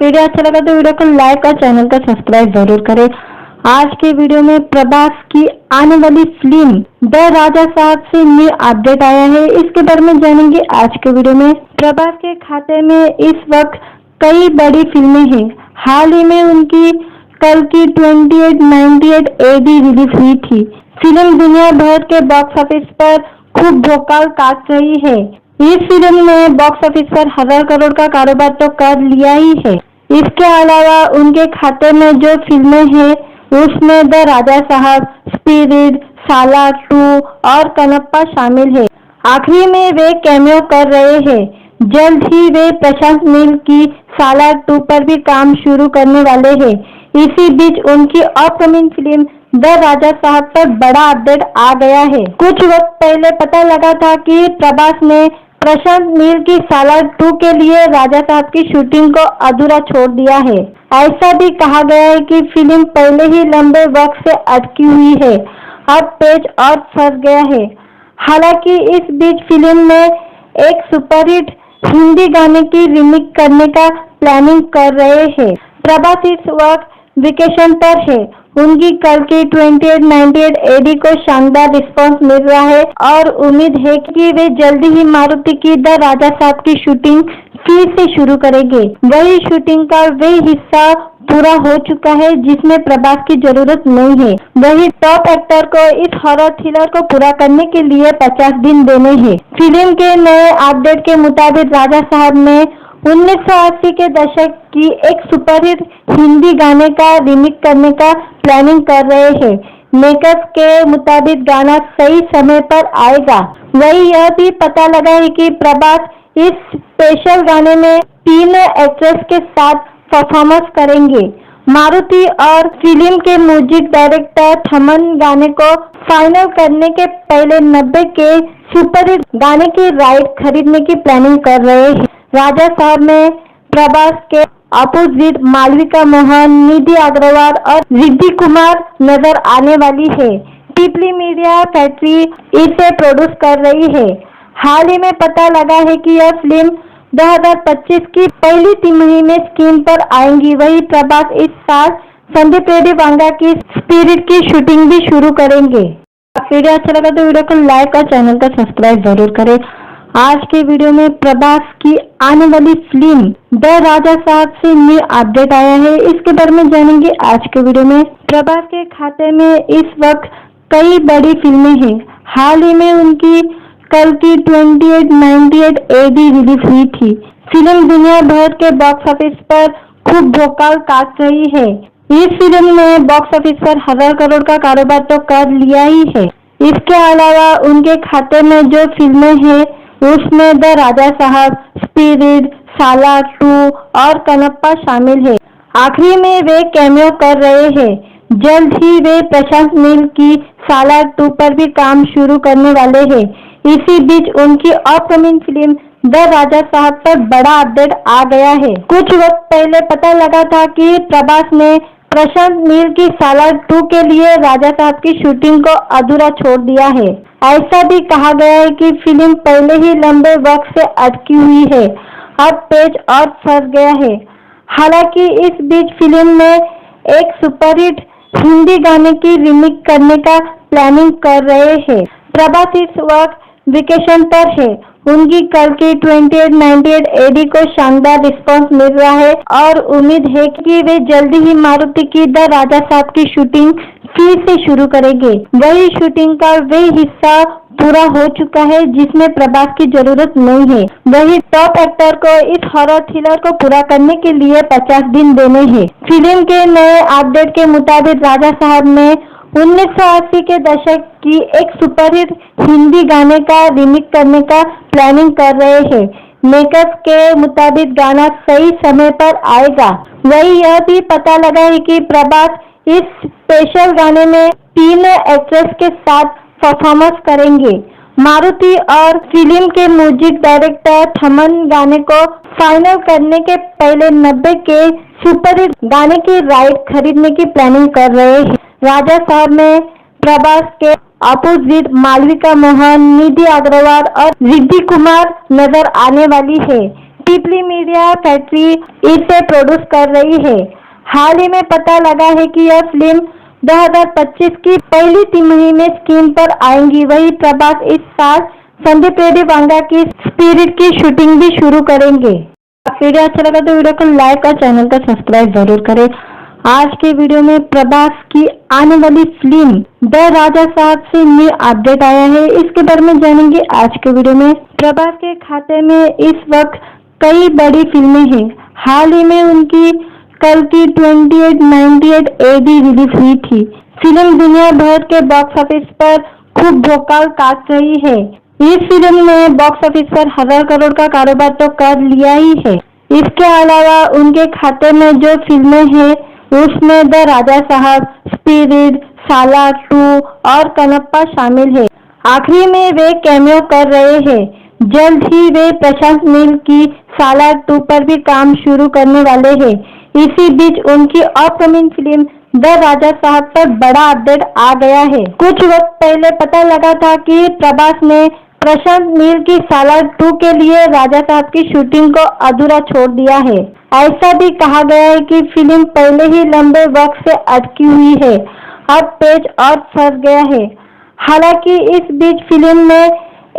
Video अच्छा लगा तो वीडियो को लाइक और चैनल को सब्सक्राइब जरूर करें। आज के वीडियो में प्रभास की आने वाली फिल्म द राजा साहब से न्यू अपडेट आया है, इसके बारे में जानेंगे आज के वीडियो में। प्रभास के खाते में इस वक्त कई बड़ी फिल्में हैं। हाल ही में उनकी कल की 2898 AD रिलीज हुई थी। फिल्म दुनिया भर के बॉक्स ऑफिस पर खूब भोकाल काट रही है। इस फिल्म ने बॉक्स ऑफिस पर 1000 करोड़ का कारोबार तो कर लिया ही है। इसके अलावा उनके खाते में जो फिल्में हैं उसमें द राजा साहब, स्पिरिट, सालार 2 और कनप्पा शामिल है। आखिरी में वे कैमियो कर रहे हैं। जल्द ही वे प्रशांत नील की सालार 2 पर भी काम शुरू करने वाले हैं। इसी बीच उनकी अपकमिंग फिल्म द राजा साहब पर बड़ा अपडेट आ गया है। कुछ वक्त पहले पता लगा था कि प्रभास ने प्रशांत नील की सालार 2 के लिए राजा साहब की शूटिंग को अधूरा छोड़ दिया है। ऐसा भी कहा गया है कि फिल्म पहले ही लंबे वक्त से अटकी हुई है, अब पेच और फंस गया है। हालांकि इस बीच फिल्म में एक सुपरहिट हिंदी गाने की रीमेक करने का प्लानिंग कर रहे हैं। प्रभास इस वक्त वेकेशन पर है। उनकी कल की 2898 AD को शानदार रिस्पांस मिल रहा है और उम्मीद है कि वे जल्दी ही मारुति की द राजा साहब की शूटिंग फिर से शुरू करेंगे। वही शूटिंग का वे हिस्सा पूरा हो चुका है जिसमें प्रभास की जरूरत नहीं है। वही टॉप एक्टर को इस हॉरर थ्रिलर को पूरा करने के लिए 50 दिन देने हैं। फिल्म के नए अपडेट के मुताबिक राजा साहब में 1980 के दशक की एक सुपरहिट हिंदी गाने का रीमेक करने का प्लानिंग कर रहे हैं। मेकर्स के मुताबिक गाना सही समय पर आएगा। वही यह भी पता लगा है कि प्रभास इस स्पेशल गाने में 3 एक्ट्रेस के साथ परफॉर्मेंस करेंगे। मारुति और फिल्म के म्यूजिक डायरेक्टर थमन गाने को फाइनल करने के पहले 90 के सुपरहिट गाने की राइट खरीदने की प्लानिंग कर रहे हैं। राजा साहब में प्रभास के अपोजिट मालविका मोहन, निधि अग्रवाल और रिद्धि कुमार नजर आने वाली है। पीपली मीडिया फैक्ट्री इसे प्रोड्यूस कर रही है। हाल ही में पता लगा है कि यह फिल्म 2025 की पहली तिमाही में स्क्रीन पर आएंगी। वही प्रभास इस साल संदीप रेड्डी वांगा की स्पिरिट की शूटिंग भी शुरू करेंगे। वीडियो अच्छा लगा तो वीडियो को लाइक और चैनल को सब्सक्राइब जरूर करें। आज के वीडियो में प्रभास की आने वाली फिल्म द राजा साहब से न्यू अपडेट आया है, इसके बारे में जानेंगे आज के वीडियो में। प्रभास के खाते में इस वक्त कई बड़ी फिल्में हैं। हाल ही में उनकी कल की 2898 AD रिलीज हुई थी। फिल्म दुनिया भर के बॉक्स ऑफिस पर खूब भोकाल काट रही है। इस फिल्म ने बॉक्स ऑफिस पर 1000 करोड़ का कारोबार तो कर लिया ही है। इसके अलावा उनके खाते में जो फिल्में हैं उसमें द राजा साहब, स्पिरिट, सालार 2 और कनप्पा शामिल है। आखिरी में वे कैमियो कर रहे हैं। जल्द ही वे प्रशांत नील की सालार 2 पर भी काम शुरू करने वाले हैं। इसी बीच उनकी अपकमिंग फिल्म द राजा साहब पर बड़ा अपडेट आ गया है। कुछ वक्त पहले पता लगा था कि प्रभास ने प्रशांत नील की सालार 2 के लिए राजा साहब की शूटिंग को अधूरा छोड़ दिया है। ऐसा भी कहा गया है कि फिल्म पहले ही लंबे वक्त से अटकी हुई है, अब पेच और फंस गया है। हालांकि इस बीच फिल्म में एक सुपरहिट हिंदी गाने की रीमेक करने का प्लानिंग कर रहे हैं। प्रभास इस वक्त वेकेशन पर है। उनकी कल की 2898 AD को शानदार रिस्पांस मिल रहा है और उम्मीद है कि वे जल्दी ही मारुति की द राजा साहब की शूटिंग फिर से शुरू करेंगे। वही शूटिंग का वे हिस्सा पूरा हो चुका है जिसमें प्रभास की जरूरत नहीं है। वही टॉप एक्टर को इस हॉरर थ्रिलर को पूरा करने के लिए 50 दिन देने हैं। फिल्म के नए अपडेट के मुताबिक राजा साहब में 1980 के दशक की एक सुपरहिट हिंदी गाने का रीमेक करने का प्लानिंग कर रहे हैं। मेकर्स के मुताबिक गाना सही समय पर आएगा। वही यह भी पता लगा है कि प्रभास इस स्पेशल गाने में 3 एक्ट्रेस के साथ परफॉर्मेंस करेंगे। मारुति और फिल्म के म्यूजिक डायरेक्टर थमन गाने को फाइनल करने के पहले 90 के सुपरहिट गाने की राइट खरीदने की प्लानिंग कर रहे हैं। राजा साहब में प्रभास के अपोजिट मालविका मोहन, निधि अग्रवाल और रिद्धि कुमार नजर आने वाली है। पीपली मीडिया फैक्ट्री इसे प्रोड्यूस कर रही है। हाल ही में पता लगा है कि यह फिल्म 2025 की पहली तिमाही में स्क्रीन पर आएंगी। वही प्रभास इस साल संदीप रेड्डी वांगा की स्पिरिट की शूटिंग भी शुरू करेंगे। वीडियो अच्छा लगा तो वीडियो को लाइक और चैनल को सब्सक्राइब जरूर करें। आज के वीडियो में प्रभास की आने वाली फिल्म द राजा साहब से न्यू अपडेट आया है। इसके बारे में जानेंगे आज के वीडियो में। प्रभास के खाते में इस वक्त कई बड़ी फिल्में हैं। हाल ही में उनकी कल की 2898 AD रिलीज हुई थी। फिल्म दुनिया भर के बॉक्स ऑफिस पर खूब भोकाल काट रही है। इस फिल्म ने बॉक्स ऑफिस पर 1000 करोड़ का कारोबार तो कर लिया ही है। इसके अलावा उनके खाते में जो फिल्में हैं उसमें द राजा साहब, स्पिरिट, सालार 2 और कनप्पा शामिल है। आखिरी में वे कैमियो कर रहे हैं। जल्द ही वे प्रशांत नील की सालार 2 पर भी काम शुरू करने वाले हैं। इसी बीच उनकी अपकमिंग फिल्म द राजा साहब पर बड़ा अपडेट आ गया है। कुछ वक्त पहले पता लगा था कि प्रभास ने प्रशांत नील की सालार 2 के लिए राजा साहब की शूटिंग को अधूरा छोड़ दिया है। ऐसा भी कहा गया है कि फिल्म पहले ही लंबे वक्त से अटकी हुई है, अब पेच और फंस गया है। हालांकि इस बीच फिल्म में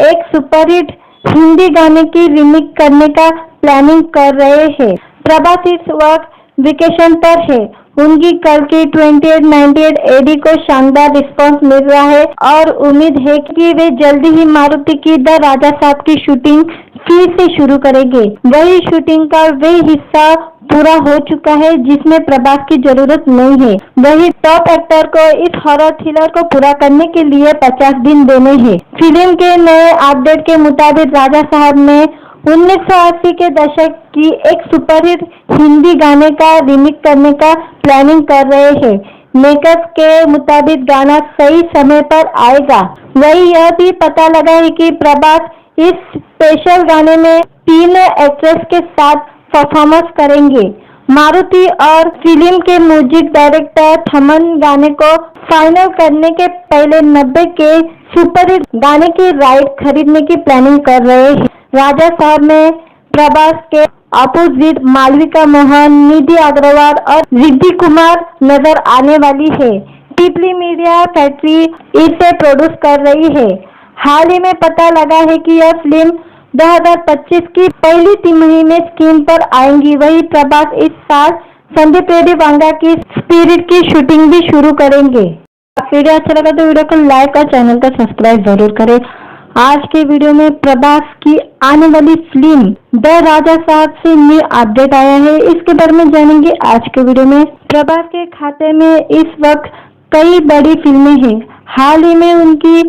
एक सुपरहिट हिंदी गाने की रीमेक करने का प्लानिंग कर रहे हैं। प्रभास इस वक्त वेकेशन पर है। उनकी कल की 2898 AD को शानदार रिस्पांस मिल रहा है और उम्मीद है कि वे जल्दी ही मारुति की द राजा साहब की शूटिंग फिर से शुरू करेंगे। वही शूटिंग का वे हिस्सा पूरा हो चुका है जिसमें प्रभास की जरूरत नहीं है। वही टॉप एक्टर को इस हॉरर थ्रिलर को पूरा करने के लिए 50 दिन देने हैं। फिल्म के नए अपडेट के मुताबिक राजा साहब में 1980 के दशक की एक सुपरहिट हिंदी गाने का रीमेक करने का प्लानिंग कर रहे हैं। मेकर्स के मुताबिक गाना सही समय पर आएगा। वही यह भी पता लगा है कि प्रभास इस स्पेशल गाने में 3 एक्ट्रेस के साथ परफॉर्मेंस करेंगे। मारुति और फिल्म के म्यूजिक डायरेक्टर थमन गाने को फाइनल करने के पहले 90 के सुपरहिट गाने की राइट खरीदने की प्लानिंग कर रहे हैं। राजा साहब में प्रभास के अपोजिट मालविका मोहन, निधि अग्रवाल और रिद्धि कुमार नजर आने वाली है। पीपली मीडिया फैक्ट्री इसे प्रोड्यूस कर रही है। हाल ही में पता लगा है कि यह फिल्म 2025 की पहली तिमाही में स्क्रीन पर आएंगी। वही प्रभास इस साल संदीप रेड्डी वांगा की स्पिरिट की शूटिंग भी शुरू करेंगे। वीडियो अच्छा लगा तो वीडियो को लाइक और चैनल को सब्सक्राइब जरूर करें। आज के वीडियो में प्रभास की आने वाली फिल्म द राजा साहब से न्यू अपडेट आया है। इसके बारे में जानेंगे आज के वीडियो में। प्रभास के खाते में इस वक्त कई बड़ी फिल्में हैं। हाल ही में उनकी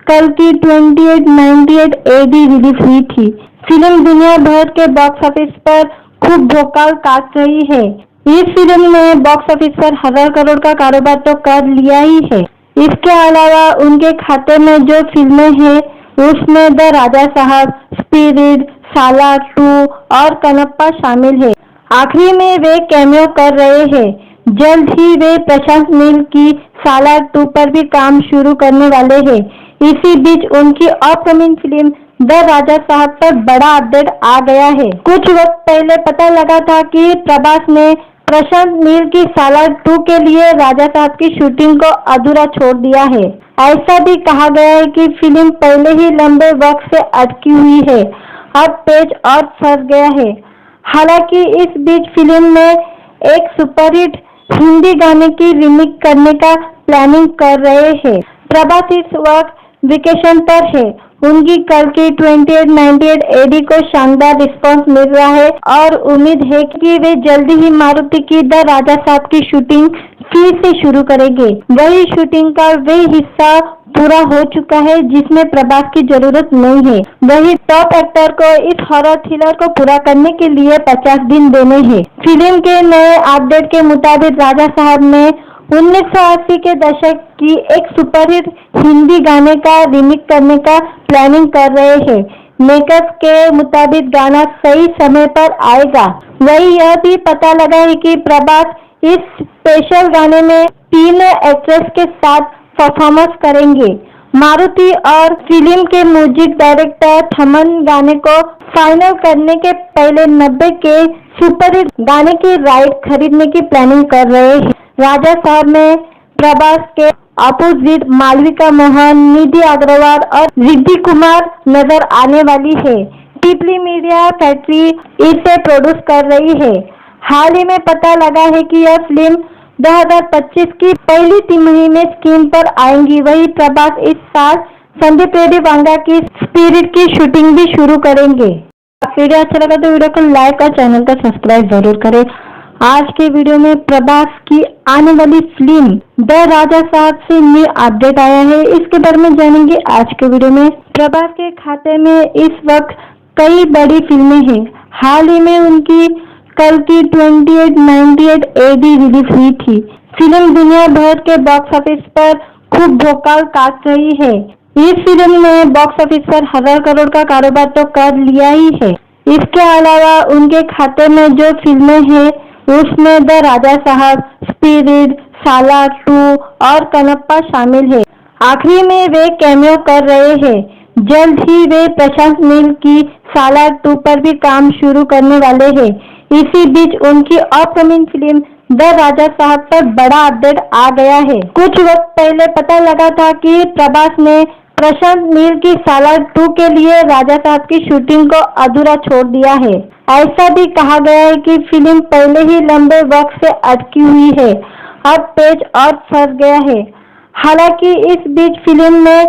कल की 2898 AD रिलीज हुई थी। फिल्म दुनिया भर के बॉक्स ऑफिस पर खूब भोकाल काट रही है। इस फिल्म ने बॉक्स ऑफिस पर 1000 करोड़ का कारोबार तो कर लिया ही है। इसके अलावा उनके खाते में जो फिल्में हैं उसमें द राजा साहब, स्पिरिट, सालार 2 और कनप्पा शामिल है। आखिरी में वे कैमियो कर रहे हैं। जल्द ही वे प्रशांत नील की सालार 2 पर भी काम शुरू करने वाले हैं। इसी बीच उनकी अपकमिंग फिल्म द राजा साहब पर बड़ा अपडेट आ गया है। कुछ वक्त पहले पता लगा था कि प्रभास ने प्रशांत नील की सालार 2 के लिए राजा साहब की शूटिंग को अधूरा छोड़ दिया है। ऐसा भी कहा गया है कि फिल्म पहले ही लंबे वक्त से अटकी हुई है, अब पेच और फंस गया है। हालांकि इस बीच फिल्म में एक सुपरहिट हिंदी गाने की रीमेक करने का प्लानिंग कर रहे हैं। प्रभास इस वक्त वेकेशन पर है। उनकी कल की 2898 AD को शानदार रिस्पांस मिल रहा है और उम्मीद है कि वे जल्दी ही मारुति की द राजा साहब की शूटिंग फिर से शुरू करेंगे। वही शूटिंग का वे हिस्सा पूरा हो चुका है जिसमें प्रभास की जरूरत नहीं है। वही टॉप एक्टर को इस हॉरर थ्रिलर को पूरा करने के लिए 50 दिन देने हैं। फिल्म के नए अपडेट के मुताबिक राजा साहब में 1980 के दशक की एक सुपरहिट हिंदी गाने का रीमेक करने का प्लानिंग कर रहे हैं। मेकर्स के मुताबिक गाना सही समय पर आएगा। वही यह भी पता लगा है कि प्रभास इस स्पेशल गाने में 3 एक्ट्रेस के साथ परफॉर्मेंस करेंगे। मारुति और फिल्म के म्यूजिक डायरेक्टर थमन गाने को फाइनल करने के पहले 90 के सुपरहिट गाने की राइट खरीदने की प्लानिंग कर रहे हैं। राजा साहब में प्रभास के अपोजिट मालविका मोहन, निधि अग्रवाल और रिद्धि कुमार नजर आने वाली है। पीपली मीडिया फैक्ट्री इसे प्रोड्यूस कर रही है। हाल ही में पता लगा है कि यह फिल्म 2025 की पहली तिमाही में स्क्रीन पर आएंगी। वही प्रभास इस साल संदीप रेड्डी वांगा की स्पिरिट की शूटिंग भी शुरू करेंगे। वीडियो अच्छा लगा तो वीडियो को लाइक और चैनल को सब्सक्राइब जरूर करें। आज के वीडियो में प्रभास की आने वाली फिल्म द राजा साहब से न्यू अपडेट आया है। इसके बारे में जानेंगे आज के वीडियो में। प्रभास के खाते में इस वक्त कई बड़ी फिल्में हैं। हाल ही में उनकी कल की 2898 AD रिलीज हुई थी। फिल्म दुनिया भर के बॉक्स ऑफिस पर खूब भोकाल काट रही है। इस फिल्म ने बॉक्स ऑफिस पर 1000 करोड़ का कारोबार तो कर लिया ही है। इसके अलावा उनके खाते में जो फिल्में हैं उसमें द राजा साहब, स्पिरिट, सालार 2 और कनप्पा शामिल है। आखिरी में वे कैमियो कर रहे हैं। जल्द ही वे प्रशांत नील की सालार 2 पर भी काम शुरू करने वाले हैं। इसी बीच उनकी अपकमिंग फिल्म द राजा साहब पर बड़ा अपडेट आ गया है। कुछ वक्त पहले पता लगा था कि प्रभास ने प्रशांत नील की सालार 2 के लिए राजा साहब की शूटिंग को अधूरा छोड़ दिया है। ऐसा भी कहा गया है कि फिल्म पहले ही लंबे वक्त से अटकी हुई है, अब पेच और फंस गया है। हालांकि इस बीच फिल्म में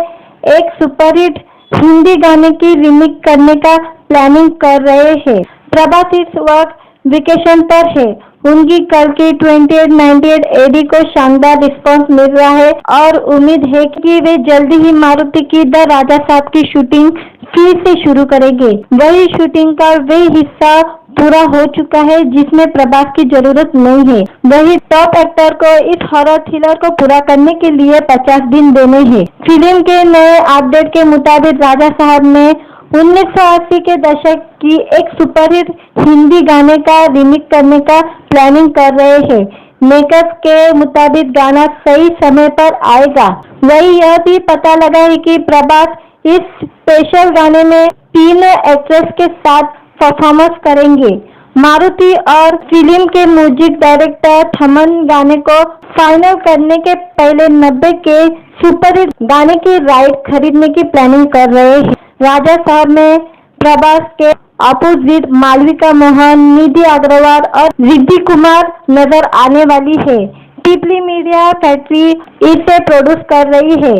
एक सुपरहिट हिंदी गाने की रीमेक करने का प्लानिंग कर रहे हैं। प्रभास इस वक्त वेकेशन पर है। उनकी कल की 2898 AD को शानदार रिस्पांस मिल रहा है और उम्मीद है कि वे जल्दी ही मारुति की द राजा साहब की शूटिंग फिर से शुरू करेंगे। वही शूटिंग का वे हिस्सा पूरा हो चुका है जिसमें प्रभास की जरूरत नहीं है। वही टॉप एक्टर को इस हॉरर थ्रिलर को पूरा करने के लिए 50 दिन देने हैं। फिल्म के नए अपडेट के मुताबिक राजा साहब में 1980 के दशक की एक सुपरहिट हिंदी गाने का रीमेक करने का प्लानिंग कर रहे हैं। मेकर्स के मुताबिक गाना सही समय पर आएगा। वही यह भी पता लगा है कि प्रभास इस स्पेशल गाने में 3 एक्ट्रेस के साथ परफॉर्मेंस करेंगे। मारुति और फिल्म के म्यूजिक डायरेक्टर थमन गाने को फाइनल करने के पहले 90 के सुपरहिट गाने की राइट खरीदने की प्लानिंग कर रहे हैं। राजा साहब में प्रभास के अपोजिट मालविका मोहन, निधि अग्रवाल और रिद्धि कुमार नजर आने वाली है। पीपली मीडिया फैक्ट्री इसे प्रोड्यूस कर रही है।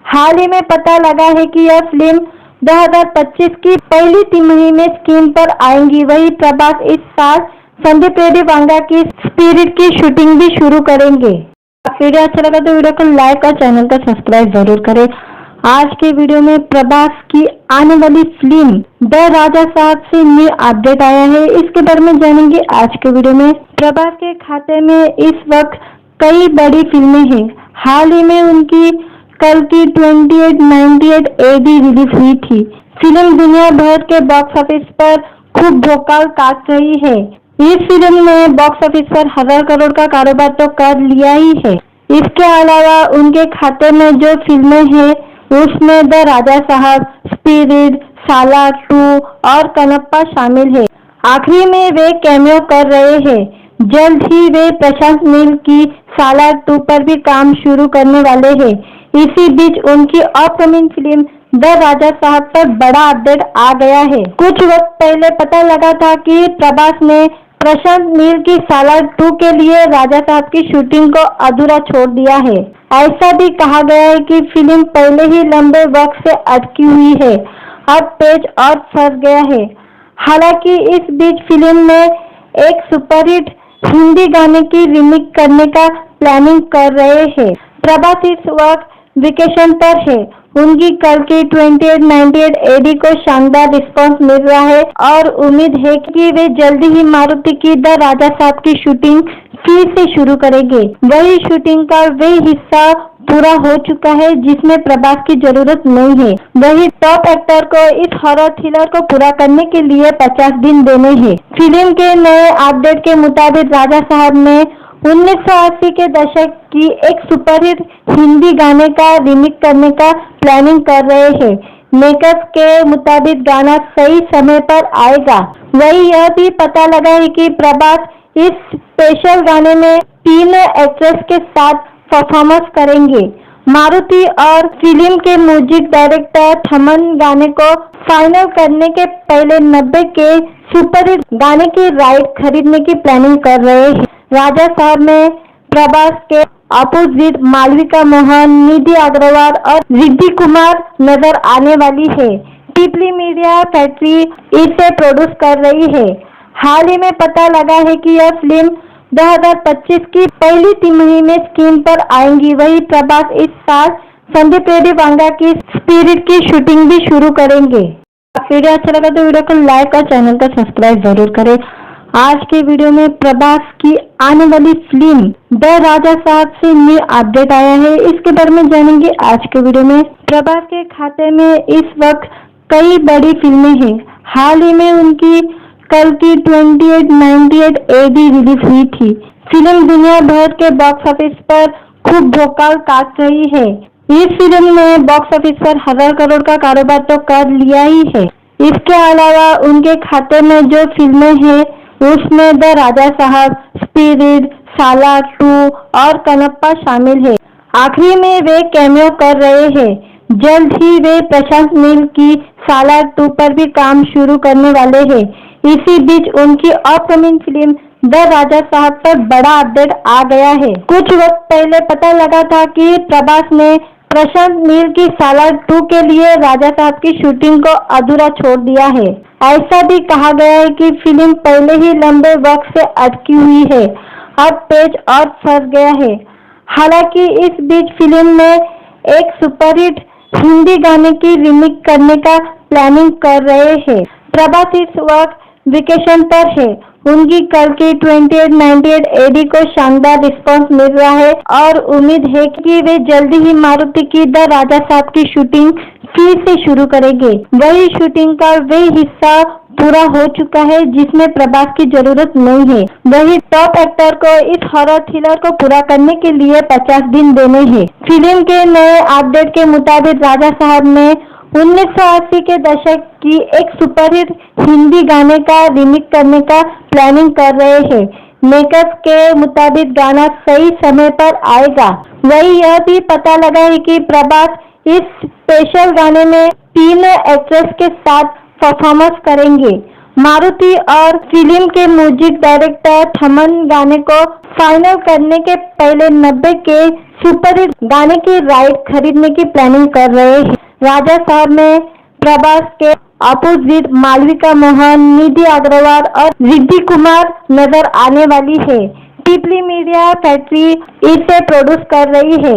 हाल ही में पता लगा है कि यह फिल्म 2025 की पहली तिमाही में स्क्रीन पर आएंगी। वही प्रभास इस साल संदीप रेड्डी वांगा की स्पिरिट की शूटिंग भी शुरू करेंगे। वीडियो अच्छा लगा तो वीडियो को लाइक और चैनल को सब्सक्राइब जरूर करें। आज के वीडियो में प्रभास की आने वाली फिल्म द राजा साहब से न्यू अपडेट आया है। इसके बारे में जानेंगे आज के वीडियो में। प्रभास के खाते में इस वक्त कई बड़ी फिल्में हैं। हाल ही में उनकी कल की 2898 AD रिलीज हुई थी। फिल्म दुनिया भर के बॉक्स ऑफिस पर खूब भोकाल काट रही है। इस फिल्म ने बॉक्स ऑफिस पर 1000 करोड़ का कारोबार तो कर लिया ही है। इसके अलावा उनके खाते में जो फिल्में हैं उसमें द राजा साहब, स्पिरिट, सालार 2 और कनप्पा शामिल है। आखिरी में वे कैमियो कर रहे हैं। जल्द ही वे प्रशांत नील की सालार 2 पर भी काम शुरू करने वाले हैं। इसी बीच उनकी अपकमिंग फिल्म द राजा साहब पर बड़ा अपडेट आ गया है। कुछ वक्त पहले पता लगा था कि प्रभास ने प्रशांत नील की सालार 2 के लिए राजा साहब की शूटिंग को अधूरा छोड़ दिया है। ऐसा भी कहा गया है कि फिल्म पहले ही लंबे वक्त से अटकी हुई है, अब पेच और फंस गया है। हालांकि इस बीच फिल्म में एक सुपरहिट हिंदी गाने की रीमेक करने का प्लानिंग कर रहे हैं। प्रभास इस वक्त वेकेशन पर है। उनकी कल की 2898 AD को शानदार रिस्पांस मिल रहा है और उम्मीद है कि वे जल्दी ही मारुति की द राजा साहब की शूटिंग फिर से शुरू करेंगे। वही शूटिंग का वे हिस्सा पूरा हो चुका है जिसमें प्रभास की जरूरत नहीं है। वही टॉप एक्टर को इस हॉरर थ्रिलर को पूरा करने के लिए 50 दिन देने हैं। फिल्म के नए अपडेट के मुताबिक राजा साहब में 1980 के दशक की एक सुपरहिट हिंदी गाने का रीमेक करने का प्लानिंग कर रहे हैं। मेकर्स के मुताबिक गाना सही समय पर आएगा। वही यह भी पता लगा है कि प्रभास इस स्पेशल गाने में 3 एक्ट्रेस के साथ परफॉर्मेंस करेंगे। मारुति और फिल्म के म्यूजिक डायरेक्टर थमन गाने को फाइनल करने के पहले 90 के सुपरहिट गाने की राइट खरीदने की प्लानिंग कर रहे हैं। राजा साहब में प्रभास के अपोजिट मालविका मोहन, निधि अग्रवाल और रिद्धि कुमार नजर आने वाली है। पीपली मीडिया फैक्ट्री इसे प्रोड्यूस कर रही है। हाल ही में पता लगा है कि यह फिल्म 2025 की पहली तिमाही में स्क्रीन पर आएंगी। वही प्रभास इस साल संदीप रेड्डी वांगा की स्पिरिट की शूटिंग भी शुरू करेंगे। वीडियो अच्छा लगा तो वीडियो को लाइक और चैनल को सब्सक्राइब जरूर करें। आज के वीडियो में प्रभास की आने वाली फिल्म द राजा साहब से न्यू अपडेट आया है। इसके बारे में जानेंगे आज के वीडियो में। प्रभास के खाते में इस वक्त कई बड़ी फिल्में हैं। हाल ही में उनकी कल की 2898 AD रिलीज हुई थी। फिल्म दुनिया भर के बॉक्स ऑफिस पर खूब भोकाल काट रही है। इस फिल्म ने बॉक्स ऑफिस पर 1000 करोड़ का कारोबार तो कर लिया ही है। इसके अलावा उनके खाते में जो फिल्में हैं उसमें द राजा साहब, स्पिरिट, सालार 2 और कनप्पा शामिल है। आखिरी में वे कैमियो कर रहे हैं। जल्द ही वे प्रशांत नील की सालार 2 पर भी काम शुरू करने वाले हैं। इसी बीच उनकी अपकमिंग फिल्म द राजा साहब पर बड़ा अपडेट आ गया है। कुछ वक्त पहले पता लगा था कि प्रभास ने प्रशांत नील की सालार 2 के लिए राजा साहब की शूटिंग को अधूरा छोड़ दिया है। ऐसा भी कहा गया है कि फिल्म पहले ही लंबे वक्त से अटकी हुई है, अब पेच और फंस गया है। हालांकि इस बीच फिल्म में एक सुपरहिट हिंदी गाने की रीमेक करने का प्लानिंग कर रहे हैं। प्रभास इस वक्त वेकेशन पर है। उनकी कल की 2898 AD को शानदार रिस्पांस मिल रहा है और उम्मीद है कि वे जल्दी ही मारुति की द राजा साहब की शूटिंग फिर से शुरू करेंगे। वही शूटिंग का वे हिस्सा पूरा हो चुका है जिसमें प्रभास की जरूरत नहीं है। वही टॉप एक्टर को इस हॉरर थ्रिलर को पूरा करने के लिए 50 दिन देने हैं। फिल्म के नए अपडेट के मुताबिक राजा साहब में 1980 के दशक की एक सुपरहिट हिंदी गाने का रीमेक करने का प्लानिंग कर रहे हैं। मेकर्स के मुताबिक गाना सही समय पर आएगा। वही यह भी पता लगा है कि प्रभास इस स्पेशल गाने में 3 एक्ट्रेस के साथ परफॉर्मेंस करेंगे। मारुति और फिल्म के म्यूजिक डायरेक्टर थमन गाने को फाइनल करने के पहले 90 के सुपरहिट गाने की राइट खरीदने की प्लानिंग कर रहे हैं। राजा साहब में प्रभास के अपोजिट मालविका मोहन, निधि अग्रवाल और रिद्धि कुमार नजर आने वाली है। पीपली मीडिया फैक्ट्री इसे प्रोड्यूस कर रही है।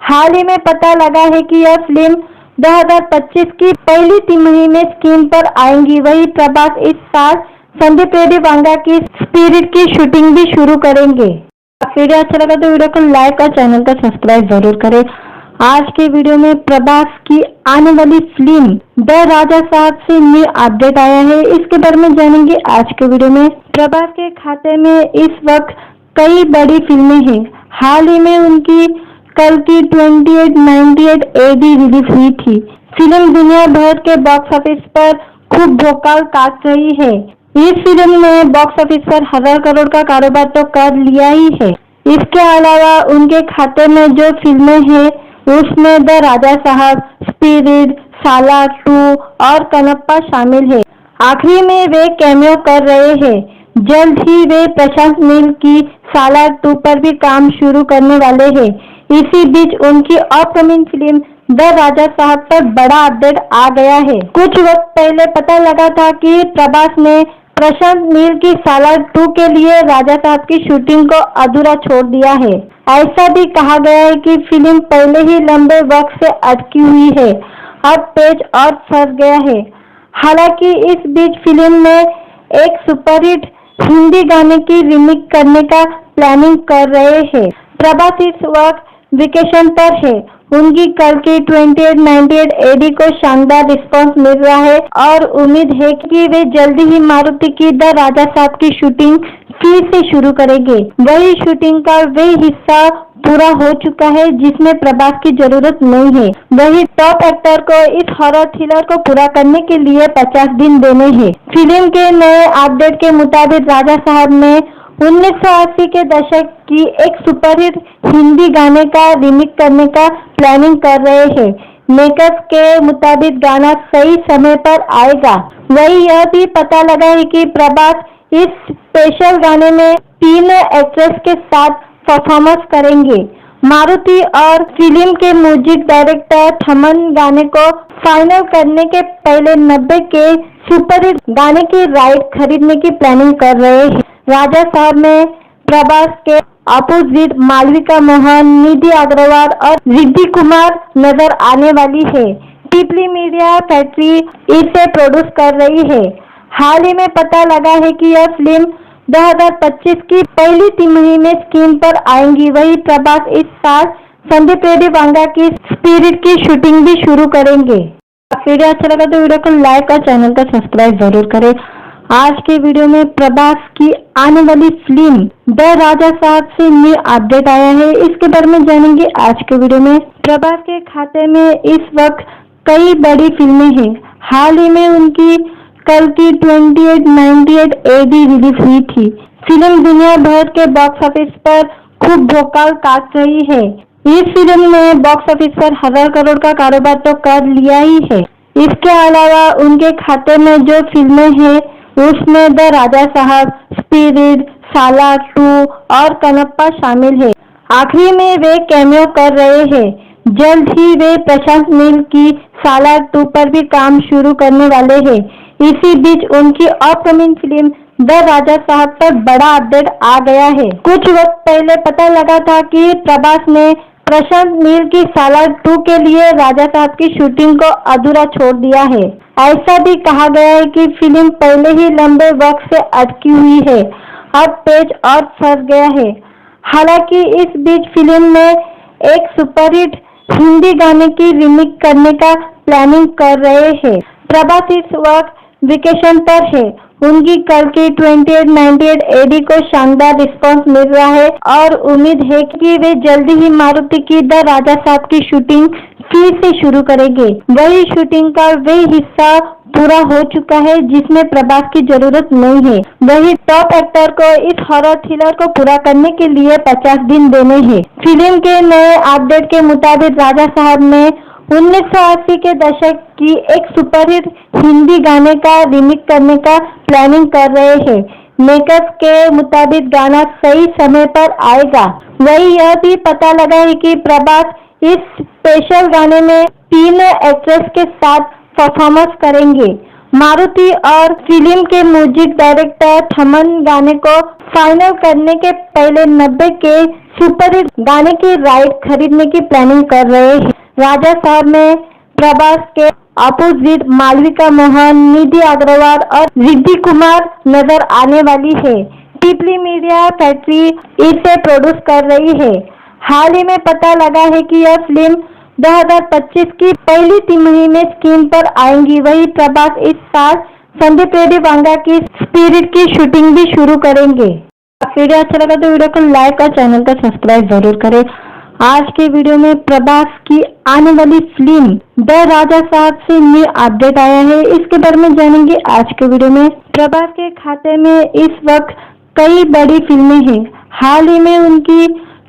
हाल ही में पता लगा है कि यह फिल्म 2025 की पहली तिमाही में स्क्रीन पर आएंगी। वही प्रभास इस साल संदीप रेड्डी वांगा की स्पिरिट की शूटिंग भी शुरू करेंगे। वीडियो अच्छा लगा तो वीडियो को लाइक और चैनल को सब्सक्राइब जरूर करें। आज के वीडियो में प्रभास की आने वाली फिल्म द राजा साहब से न्यू अपडेट आया है। इसके बारे में जानेंगे आज के वीडियो में। प्रभास के खाते में इस वक्त कई बड़ी फिल्में हैं। हाल ही में उनकी कल की 2898 AD रिलीज हुई थी। फिल्म दुनिया भर के बॉक्स ऑफिस पर खूब भोकाल काट रही है। इस फिल्म ने बॉक्स ऑफिस पर 1000 करोड़ का कारोबार तो कर लिया ही है। इसके अलावा उनके खाते में जो फिल्में हैं उसमें द राजा साहब, स्पिरिट, सालार 2 और कनप्पा शामिल है। आखिरी में वे कैमियो कर रहे हैं। जल्द ही वे प्रशांत नील की सालार 2 पर भी काम शुरू करने वाले हैं। इसी बीच उनकी अपकमिंग फिल्म द राजा साहब पर बड़ा अपडेट आ गया है। कुछ वक्त पहले पता लगा था कि प्रभास ने प्रशांत नील की सालार 2 के लिए राजा साहब की शूटिंग को अधूरा छोड़ दिया है। ऐसा भी कहा गया है कि फिल्म पहले ही लंबे वक्त से अटकी हुई है, अब पेच और फंस गया है। हालांकि इस बीच फिल्म में एक सुपरहिट हिंदी गाने की रीमेक करने का प्लानिंग कर रहे हैं। प्रभास इस वक्त वेकेशन पर है। उनकी कल की 2898 AD को शानदार रिस्पांस मिल रहा है और उम्मीद है कि वे जल्दी ही मारुति की द राजा साहब की शूटिंग फिर से शुरू करेंगे। वही शूटिंग का वही हिस्सा पूरा हो चुका है जिसमें प्रभास की जरूरत नहीं है। वही टॉप एक्टर को इस हॉरर थ्रिलर को पूरा करने के लिए 50 दिन देने हैं। फिल्म के नए अपडेट के मुताबिक राजा साहब ने 1980 के दशक की एक सुपरहिट हिंदी गाने का रीमेक करने का प्लानिंग कर रहे हैं। मेकर्स के मुताबिक गाना सही समय पर आएगा। वही यह भी पता लगा है कि प्रभास इस स्पेशल गाने में 3 एक्ट्रेस के साथ परफॉर्मेंस करेंगे। मारुति और फिल्म के म्यूजिक डायरेक्टर थमन गाने को फाइनल करने के पहले 90 के सुपरहिट गाने की राइट खरीदने की प्लानिंग कर रहे हैं। राजा साहब में प्रभास के अपोजिट मालविका मोहन, निधि अग्रवाल और रिद्धि कुमार नजर आने वाली है। पीपली मीडिया फैक्ट्री इसे प्रोड्यूस कर रही है। हाल ही में पता लगा है कि यह फिल्म 2025 की पहली तिमाही में स्क्रीन पर आएंगी। वही प्रभास इस साल संदीप रेड्डी वांगा की स्पिरिट की शूटिंग भी शुरू करेंगे। वीडियो अच्छा लगा तो वीडियो को लाइक और चैनल को सब्सक्राइब जरूर करें। आज के वीडियो में प्रभास की आने वाली फिल्म द राजा साहब से न्यू अपडेट आया है। इसके बारे में जानेंगे आज के वीडियो में। प्रभास के खाते में इस वक्त कई बड़ी फिल्में हैं। हाल ही में उनकी कल की 2898 AD रिलीज हुई थी। फिल्म दुनिया भर के बॉक्स ऑफिस पर खूब भोकाल काट रही है। इस फिल्म ने बॉक्स ऑफिस पर 1000 करोड़ का कारोबार तो कर लिया ही है। इसके अलावा उनके खाते में जो फिल्में हैं उसमें द राजा साहब, स्पिरिट, सालार 2 और कनप्पा शामिल है। आखिरी में वे कैमियो कर रहे हैं। जल्द ही वे प्रशांत नील की सालार 2 पर भी काम शुरू करने वाले हैं। इसी बीच उनकी अपकमिंग फिल्म द राजा साहब पर बड़ा अपडेट आ गया है। कुछ वक्त पहले पता लगा था कि प्रभास ने प्रशांत नील की सालार 2 के लिए राजा साहब की शूटिंग को अधूरा छोड़ दिया है। ऐसा भी कहा गया है कि फिल्म पहले ही लंबे वक्त से अटकी हुई है, अब पेच और फंस गया है। हालांकि इस बीच फिल्म में एक सुपरहिट हिंदी गाने की रीमेक करने का प्लानिंग कर रहे हैं। प्रभास इस वक्त वेकेशन पर है। उनकी कल की 2898 AD को शानदार रिस्पांस मिल रहा है और उम्मीद है कि वे जल्दी ही मारुति की द राजा साहब की शूटिंग फिर से शुरू करेंगे। वही शूटिंग का वही हिस्सा पूरा हो चुका है जिसमें प्रभास की जरूरत नहीं है। वही टॉप एक्टर को इस हॉरर थ्रिलर को पूरा करने के लिए 50 दिन देने हैं। फिल्म के नए अपडेट के मुताबिक राजा साहब ने 1980 के दशक की एक सुपरहिट हिंदी गाने का रीमेक करने का प्लानिंग कर रहे हैं। मेकर्स के मुताबिक गाना सही समय पर आएगा। वही यह भी पता लगा है कि प्रभास इस स्पेशल गाने में 3 एक्ट्रेस के साथ परफॉर्मेंस करेंगे। मारुति और फिल्म के म्यूजिक डायरेक्टर थमन गाने को फाइनल करने के पहले 90 के सुपरहिट गाने की राइट खरीदने की प्लानिंग कर रहे हैं। राजा साहब में प्रभास के अपोजिट मालविका मोहन, निधि अग्रवाल और रिद्धि कुमार नजर आने वाली है। पीपली मीडिया फैक्ट्री इसे प्रोड्यूस कर रही है। हाल ही में पता लगा है कि यह फिल्म 2025 की पहली तिमाही में स्क्रीन पर आएंगी। वही प्रभास इस साल संदीप रेड्डी वांगा की स्पिरिट की शूटिंग भी शुरू करेंगे। वीडियो अच्छा लगा तो वीडियो को लाइक और चैनल को सब्सक्राइब जरूर करें। आज के वीडियो में प्रभास की आने वाली फिल्म द राजा साहब से न्यू अपडेट आया है। इसके बारे में जानेंगे आज के वीडियो में। प्रभास के खाते में इस वक्त कई बड़ी फिल्में हैं। हाल ही में उनकी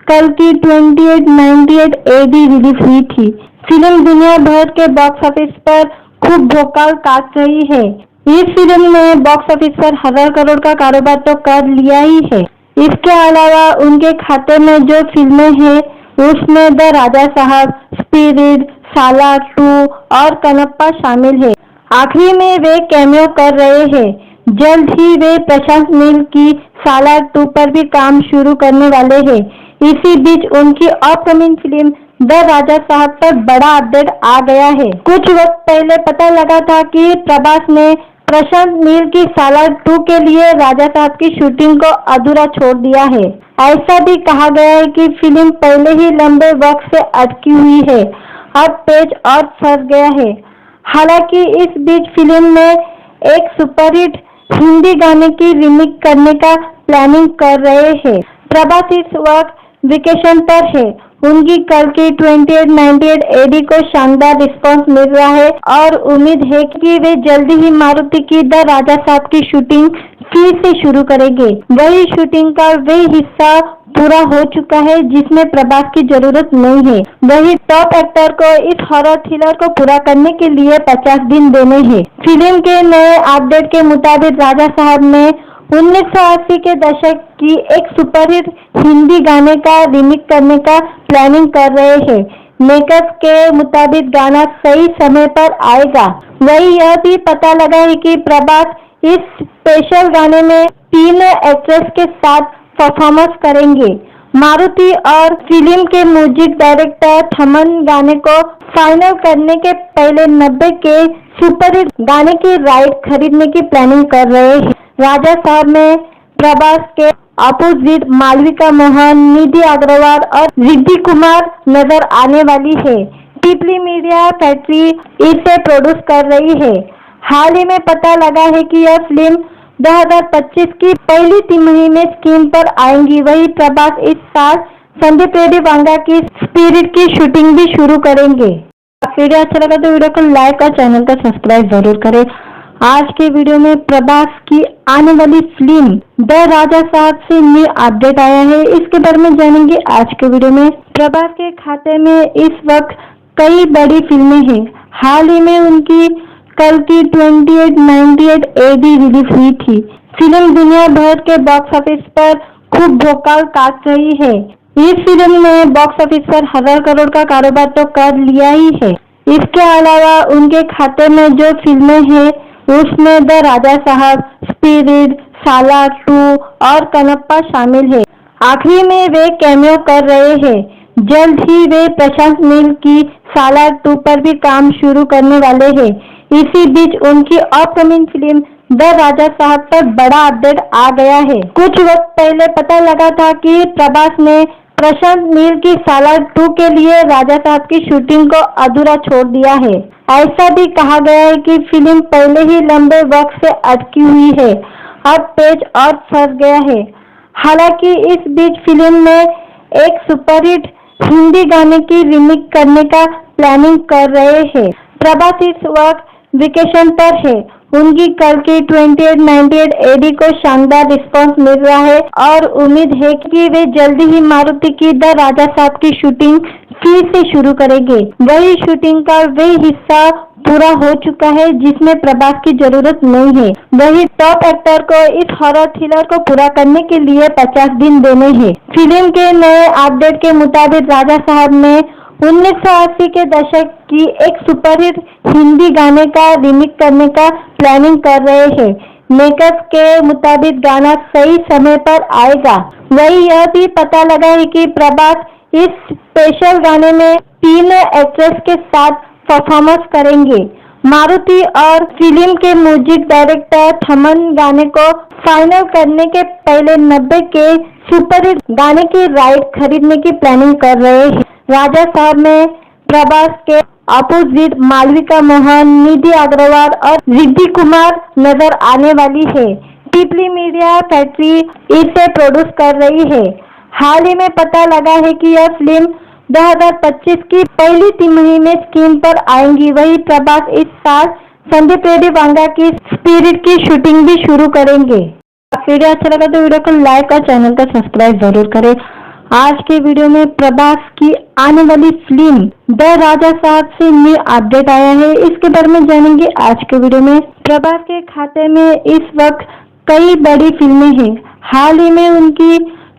कल की 2898 AD रिलीज हुई थी। फिल्म दुनिया भर के बॉक्स ऑफिस पर खूब भोकाल काट रही है। इस फिल्म ने बॉक्स ऑफिस पर 1000 करोड़ का कारोबार तो कर लिया ही है। इसके अलावा उनके खाते में जो फिल्में हैं उसमें द राजा साहब, स्पिरिट, सालार 2 और कनप्पा शामिल है। आखिरी में वे कैमियो कर रहे हैं। जल्द ही वे प्रशांत नील की सालार 2 पर भी काम शुरू करने वाले हैं। इसी बीच उनकी अपकमिंग फिल्म द राजा साहब पर बड़ा अपडेट आ गया है। कुछ वक्त पहले पता लगा था कि प्रभास ने प्रशांत नील की सालार 2 के लिए राजा साहब की शूटिंग को अधूरा छोड़ दिया है। ऐसा भी कहा गया है कि फिल्म पहले ही लंबे वक्त से अटकी हुई है, अब पेच और फंस गया है। हालांकि इस बीच फिल्म में एक सुपरहिट हिंदी गाने की रीमेक करने का प्लानिंग कर रहे हैं। प्रभास इस वक्त वेकेशन पर है। उनकी कल की 2898 AD को शानदार रिस्पांस मिल रहा है और उम्मीद है कि वे जल्दी ही मारुति की द राजा साहब की शूटिंग फिर से शुरू करेंगे। वही शूटिंग का वे हिस्सा पूरा हो चुका है जिसमें प्रभास की जरूरत नहीं है। वही टॉप एक्टर को इस हॉरर थ्रिलर को पूरा करने के लिए 50 दिन देने हैं। फिल्म के नए अपडेट के मुताबिक राजा साहब ने 1980 के दशक की एक सुपरहिट हिंदी गाने का रीमेक करने का प्लानिंग कर रहे हैं। मेकर्स के मुताबिक गाना सही समय पर आएगा। वही यह भी पता लगा है कि प्रभास इस स्पेशल गाने में 3 एक्ट्रेस के साथ परफॉर्मेंस करेंगे। मारुति और फिल्म के म्यूजिक डायरेक्टर थमन गाने को फाइनल करने के पहले 90 के सुपरहिट गाने की राइट खरीदने की प्लानिंग कर रहे हैं। राजा साहब में प्रभास के अपोजिट मालविका मोहन, निधि अग्रवाल और रिद्धि कुमार नजर आने वाली है। पीपली मीडिया फैक्ट्री इसे प्रोड्यूस कर रही है। हाल ही में पता लगा है कि यह फिल्म 2025 की पहली तिमाही में स्क्रीन पर आएंगी। वही प्रभास इस साल संदीप रेड्डी वांगा की स्पिरिट की शूटिंग भी शुरू करेंगे। वीडियो अच्छा लगा तो वीडियो को लाइक और चैनल को सब्सक्राइब जरूर करें। आज के वीडियो में प्रभास की आने वाली फिल्म द राजा साहब से न्यू अपडेट आया है। इसके बारे में जानेंगे आज के वीडियो में। प्रभास के खाते में इस वक्त कई बड़ी फिल्में हैं। हाल ही में उनकी कल की 2898 AD रिलीज हुई थी। फिल्म दुनिया भर के बॉक्स ऑफिस पर खूब भोकाल काट रही है। इस फिल्म ने बॉक्स ऑफिस पर 1000 करोड़ का कारोबार तो कर लिया ही है। इसके अलावा उनके खाते में जो फिल्में हैं उसमें द राजा साहब, स्पिरिट, सालार 2 और कनप्पा शामिल है। आखिरी में वे कैमियो कर रहे हैं। जल्द ही वे प्रशांत नील की सालार 2 पर भी काम शुरू करने वाले हैं। इसी बीच उनकी अपकमिंग फिल्म द राजा साहब पर बड़ा अपडेट आ गया है। कुछ वक्त पहले पता लगा था कि प्रभास ने प्रशांत नील की सालार 2 के लिए राजा साहब की शूटिंग को अधूरा छोड़ दिया है। ऐसा भी कहा गया है कि फिल्म पहले ही लंबे वक्त से अटकी हुई है, अब पेज और फंस गया है। हालांकि इस बीच फिल्म में एक सुपरहिट हिंदी गाने की रीमेक करने का प्लानिंग कर रहे हैं। प्रभास इस वक्त वेकेशन पर है। उनकी कल की 2898 AD को शानदार रिस्पांस मिल रहा है और उम्मीद है कि वे जल्दी ही मारुति की द राजा साहब की शूटिंग फिर से शुरू करेंगे। वही शूटिंग का वे हिस्सा पूरा हो चुका है जिसमें प्रभास की जरूरत नहीं है। वही टॉप एक्टर को इस हॉरर थ्रिलर को पूरा करने के लिए 50 दिन देने हैं। फिल्म के नए अपडेट के मुताबिक राजा साहब ने 1980 के दशक की एक सुपरहिट हिंदी गाने का रीमेक करने का प्लानिंग कर रहे हैं। मेकर्स के मुताबिक गाना सही समय पर आएगा। वही यह भी पता लगा है कि प्रभास इस स्पेशल गाने में 3 एक्ट्रेस के साथ परफॉर्मेंस करेंगे। मारुति और फिल्म के म्यूजिक डायरेक्टर थमन गाने को फाइनल करने के पहले 90 के सुपरहिट गाने की राइट खरीदने की प्लानिंग कर रहे हैं। राजा साहब में प्रभास के अपोजिट मालविका मोहन, निधि अग्रवाल और रिद्धि कुमार नजर आने वाली है। पीपली मीडिया फैक्ट्री इसे प्रोड्यूस कर रही है। हाल ही में पता लगा है कि यह फिल्म 2025 की पहली तिमाही में स्क्रीन पर आएंगी। वही प्रभास इस साल संदीप रेड्डी वांगा की स्पिरिट की शूटिंग भी शुरू करेंगे। वीडियो अच्छा लगा तो वीडियो को लाइक और चैनल को सब्सक्राइब जरूर करें। आज के वीडियो में प्रभास की आने वाली फिल्म द राजा साहब से न्यू अपडेट आया है। इसके बारे में जानेंगे आज के वीडियो में। प्रभास के खाते में इस वक्त कई बड़ी फिल्में हैं। हाल ही में उनकी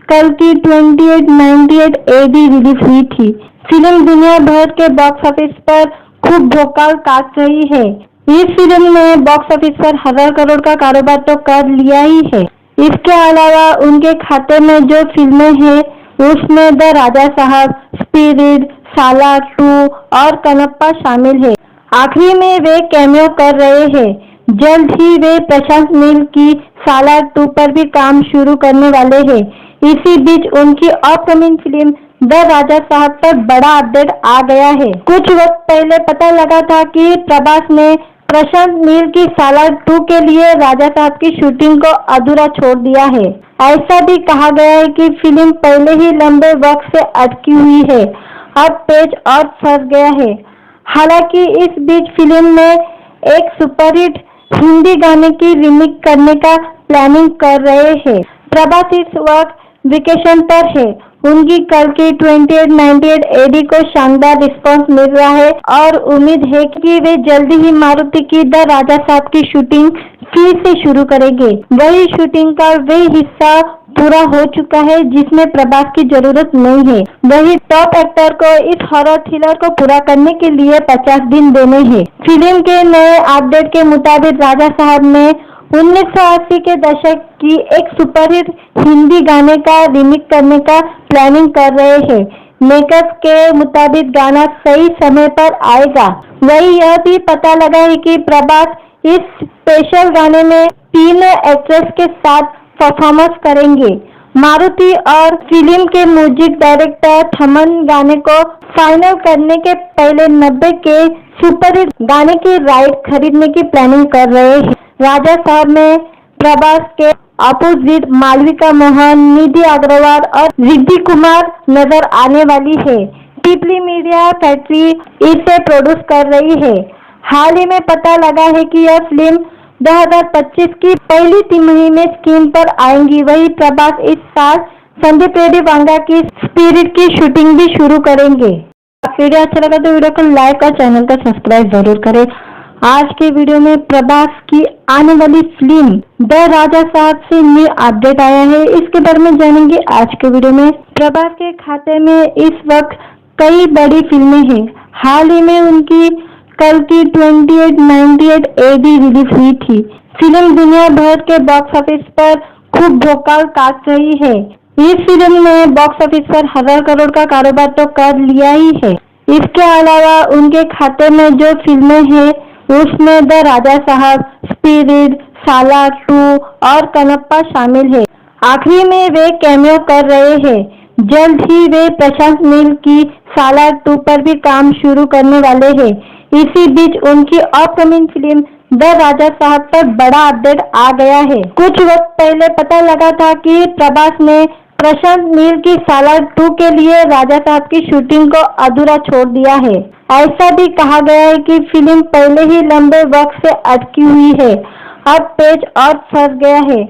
कल की 2898 AD रिलीज हुई थी। फिल्म दुनिया भर के बॉक्स ऑफिस पर खूब भोकाल काट रही है। इस फिल्म ने बॉक्स ऑफिस पर 1000 करोड़ का कारोबार तो कर लिया ही है। इसके अलावा उनके खाते में जो फिल्में हैं उसमें द राजा साहब, स्पिरिट, सालार 2 और कनप्पा शामिल है। आखिरी में वे कैमियो कर रहे हैं। जल्द ही वे प्रशांत नील की सालार 2 पर भी काम शुरू करने वाले हैं। इसी बीच उनकी अपकमिंग फिल्म द राजा साहब पर बड़ा अपडेट आ गया है। कुछ वक्त पहले पता लगा था कि प्रभास ने प्रशांत नील की सालार 2 के लिए राजा साहब की शूटिंग को अधूरा छोड़ दिया है। ऐसा भी कहा गया है कि फिल्म पहले ही लंबे वक्त से अटकी हुई है, अब पेच और फंस गया है। हालांकि इस बीच फिल्म में एक सुपरहिट हिंदी गाने की रीमेक करने का प्लानिंग कर रहे हैं। प्रभास इस वक्त वेकेशन पर है। उनकी कल की 2898 एडी को शानदार रिस्पांस मिल रहा है और उम्मीद है कि वे जल्दी ही मारुति की द राजा साहब की शूटिंग फिर से शुरू करेंगे। वही शूटिंग का वे हिस्सा पूरा हो चुका है जिसमें प्रभास की जरूरत नहीं है। वही टॉप एक्टर को इस हॉरर थ्रिलर को पूरा करने के लिए 50 दिन देने हैं। फिल्म के नए अपडेट के मुताबिक राजा साहब में 1980 के दशक की एक सुपरहिट हिंदी गाने का रीमेक करने का प्लानिंग कर रहे हैं। मेकर्स के मुताबिक गाना सही समय पर आएगा। वही यह भी पता लगा है कि प्रभास इस स्पेशल गाने में 3 एक्ट्रेस के साथ परफॉर्मेंस करेंगे। मारुति और फिल्म के म्यूजिक डायरेक्टर थमन गाने को फाइनल करने के पहले 90 के सुपरहिट गाने की राइट खरीदने की प्लानिंग कर रहे हैं। राजा साहब में प्रभास के अपोजिट मालविका मोहन, निधि अग्रवाल और रिद्धि कुमार नजर आने वाली है। पीपली मीडिया फैक्ट्री इसे प्रोड्यूस कर रही है। हाल ही में पता लगा है कि यह फिल्म 2025 की पहली तिमाही में स्क्रीन पर आएंगी। वही प्रभास इस साल संदीप रेड्डी वांगा की स्पिरिट की शूटिंग भी शुरू करेंगे। वीडियो अच्छा लगा तो वीडियो को लाइक और चैनल को सब्सक्राइब जरूर करें। आज के वीडियो में प्रभास की आने वाली फिल्म द राजा साहब से न्यू अपडेट आया है, इसके बारे में जानेंगे आज के वीडियो में। प्रभास के खाते में इस वक्त कई बड़ी फिल्में हैं। हाल ही में उनकी कल की 2898 एडी रिलीज हुई थी। फिल्म दुनिया भर के बॉक्स ऑफिस पर खूब भोकाल काट रही है। इस फिल्म ने बॉक्स ऑफिस पर 1000 करोड़ का कारोबार तो कर लिया ही है। इसके अलावा उनके खाते में जो फिल्में हैं उसमें द राजा साहब, स्पिरिट, सालार 2 और कनप्पा शामिल है। आखिरी में वे कैमियो कर रहे हैं। जल्द ही वे प्रशांत नील की सालार 2 पर भी काम शुरू करने वाले हैं। इसी बीच उनकी अपकमिंग फिल्म द राजा साहब पर बड़ा अपडेट आ गया है। कुछ वक्त पहले पता लगा था कि प्रभास ने प्रशांत नील की सालार 2 के लिए राजा साहब की शूटिंग को अधूरा छोड़ दिया है। ऐसा भी कहा गया है कि फिल्म पहले ही लंबे वक्त से अटकी हुई है, अब पेच और फंस गया है।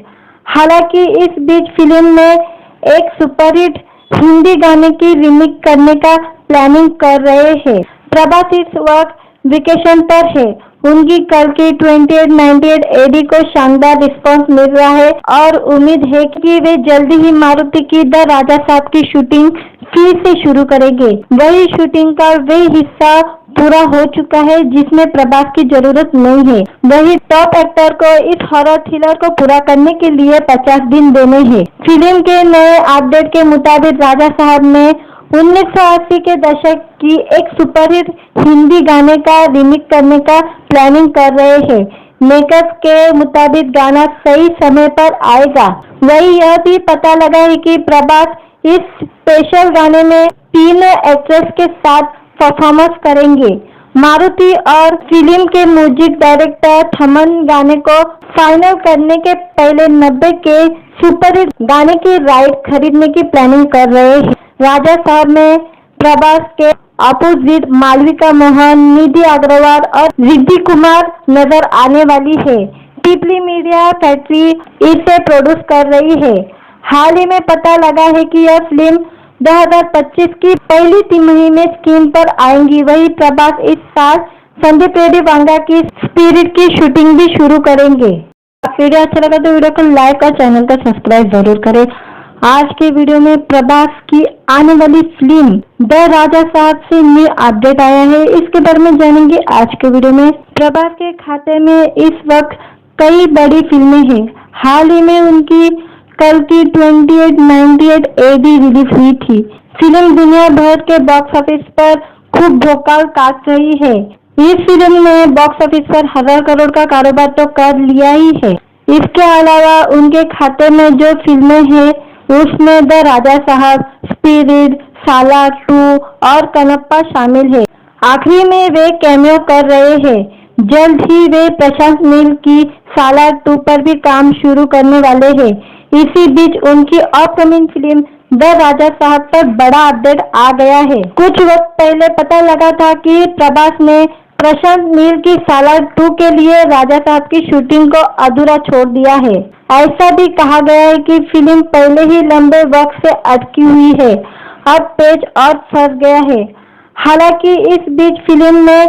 हालांकि इस बीच फिल्म में एक सुपरहिट हिंदी गाने की रीमेक करने का प्लानिंग कर रहे हैं। प्रभास इस वक्त वेकेशन पर है। उनकी कल की 2898 एडी को शानदार रिस्पांस मिल रहा है और उम्मीद है कि वे जल्दी ही मारुति की द राजा साहब की शूटिंग फिर से शुरू करेंगे। वही शूटिंग का वे हिस्सा पूरा हो चुका है जिसमें प्रभास की जरूरत नहीं है। वही टॉप एक्टर को इस हॉरर थ्रिलर को पूरा करने के लिए 50 दिन देने हैं। फिल्म के नए अपडेट के मुताबिक राजा साहब में 1980 के दशक की एक सुपरहिट हिंदी गाने का रीमेक करने का प्लानिंग कर रहे हैं। मेकर्स के मुताबिक गाना सही समय पर आएगा। वही यह भी पता लगा है कि प्रभास इस स्पेशल गाने में 3 एक्ट्रेस के साथ परफॉर्मेंस करेंगे। मारुति और फिल्म के म्यूजिक डायरेक्टर थमन गाने को फाइनल करने के पहले 90 के सुपरहिट गाने की राइट खरीदने की प्लानिंग कर रहे हैं। राजा साहब में प्रभास के अपोजिट मालविका मोहन, निधि अग्रवाल और रिद्धि कुमार नजर आने वाली है। पीपली मीडिया फैक्ट्री इसे प्रोड्यूस कर रही है। हाल ही में पता लगा है कि यह फिल्म 2025 की पहली तिमाही में स्क्रीन पर आएंगी। वही प्रभास इस साल संदीप रेड्डी वांगा की स्पिरिट की शूटिंग भी शुरू करेंगे। वीडियो अच्छा लगा तो वीडियो को लाइक और चैनल को सब्सक्राइब जरूर करें। आज के वीडियो में प्रभास की आने वाली फिल्म द राजा साहब से न्यू अपडेट आया है, इसके बारे में जानेंगे आज के वीडियो में। प्रभास के खाते में इस वक्त कई बड़ी फिल्में हैं। हाल ही में उनकी कल की 2898 एडी रिलीज हुई थी। फिल्म दुनिया भर के बॉक्स ऑफिस पर खूब भोकाल काट रही है। इस फिल्म ने बॉक्स ऑफिस पर 1000 करोड़ का कारोबार तो कर लिया ही है। इसके अलावा उनके खाते में जो फिल्में हैं उसमें द राजा साहब, स्पिरिट, सालार 2 और कनप्पा शामिल है। आखिरी में वे कैमियो कर रहे हैं। जल्द ही वे प्रशांत नील की सालार 2 पर भी काम शुरू करने वाले हैं। इसी बीच उनकी अपकमिंग फिल्म द राजा साहब पर बड़ा अपडेट आ गया है। कुछ वक्त पहले पता लगा था कि प्रभास ने प्रशांत नील की सालार 2 के लिए राजा साहब की शूटिंग को अधूरा छोड़ दिया है। ऐसा भी कहा गया है कि फिल्म पहले ही लंबे वक्त से अटकी हुई है, अब पेच और फंस गया है। हालांकि इस बीच फिल्म में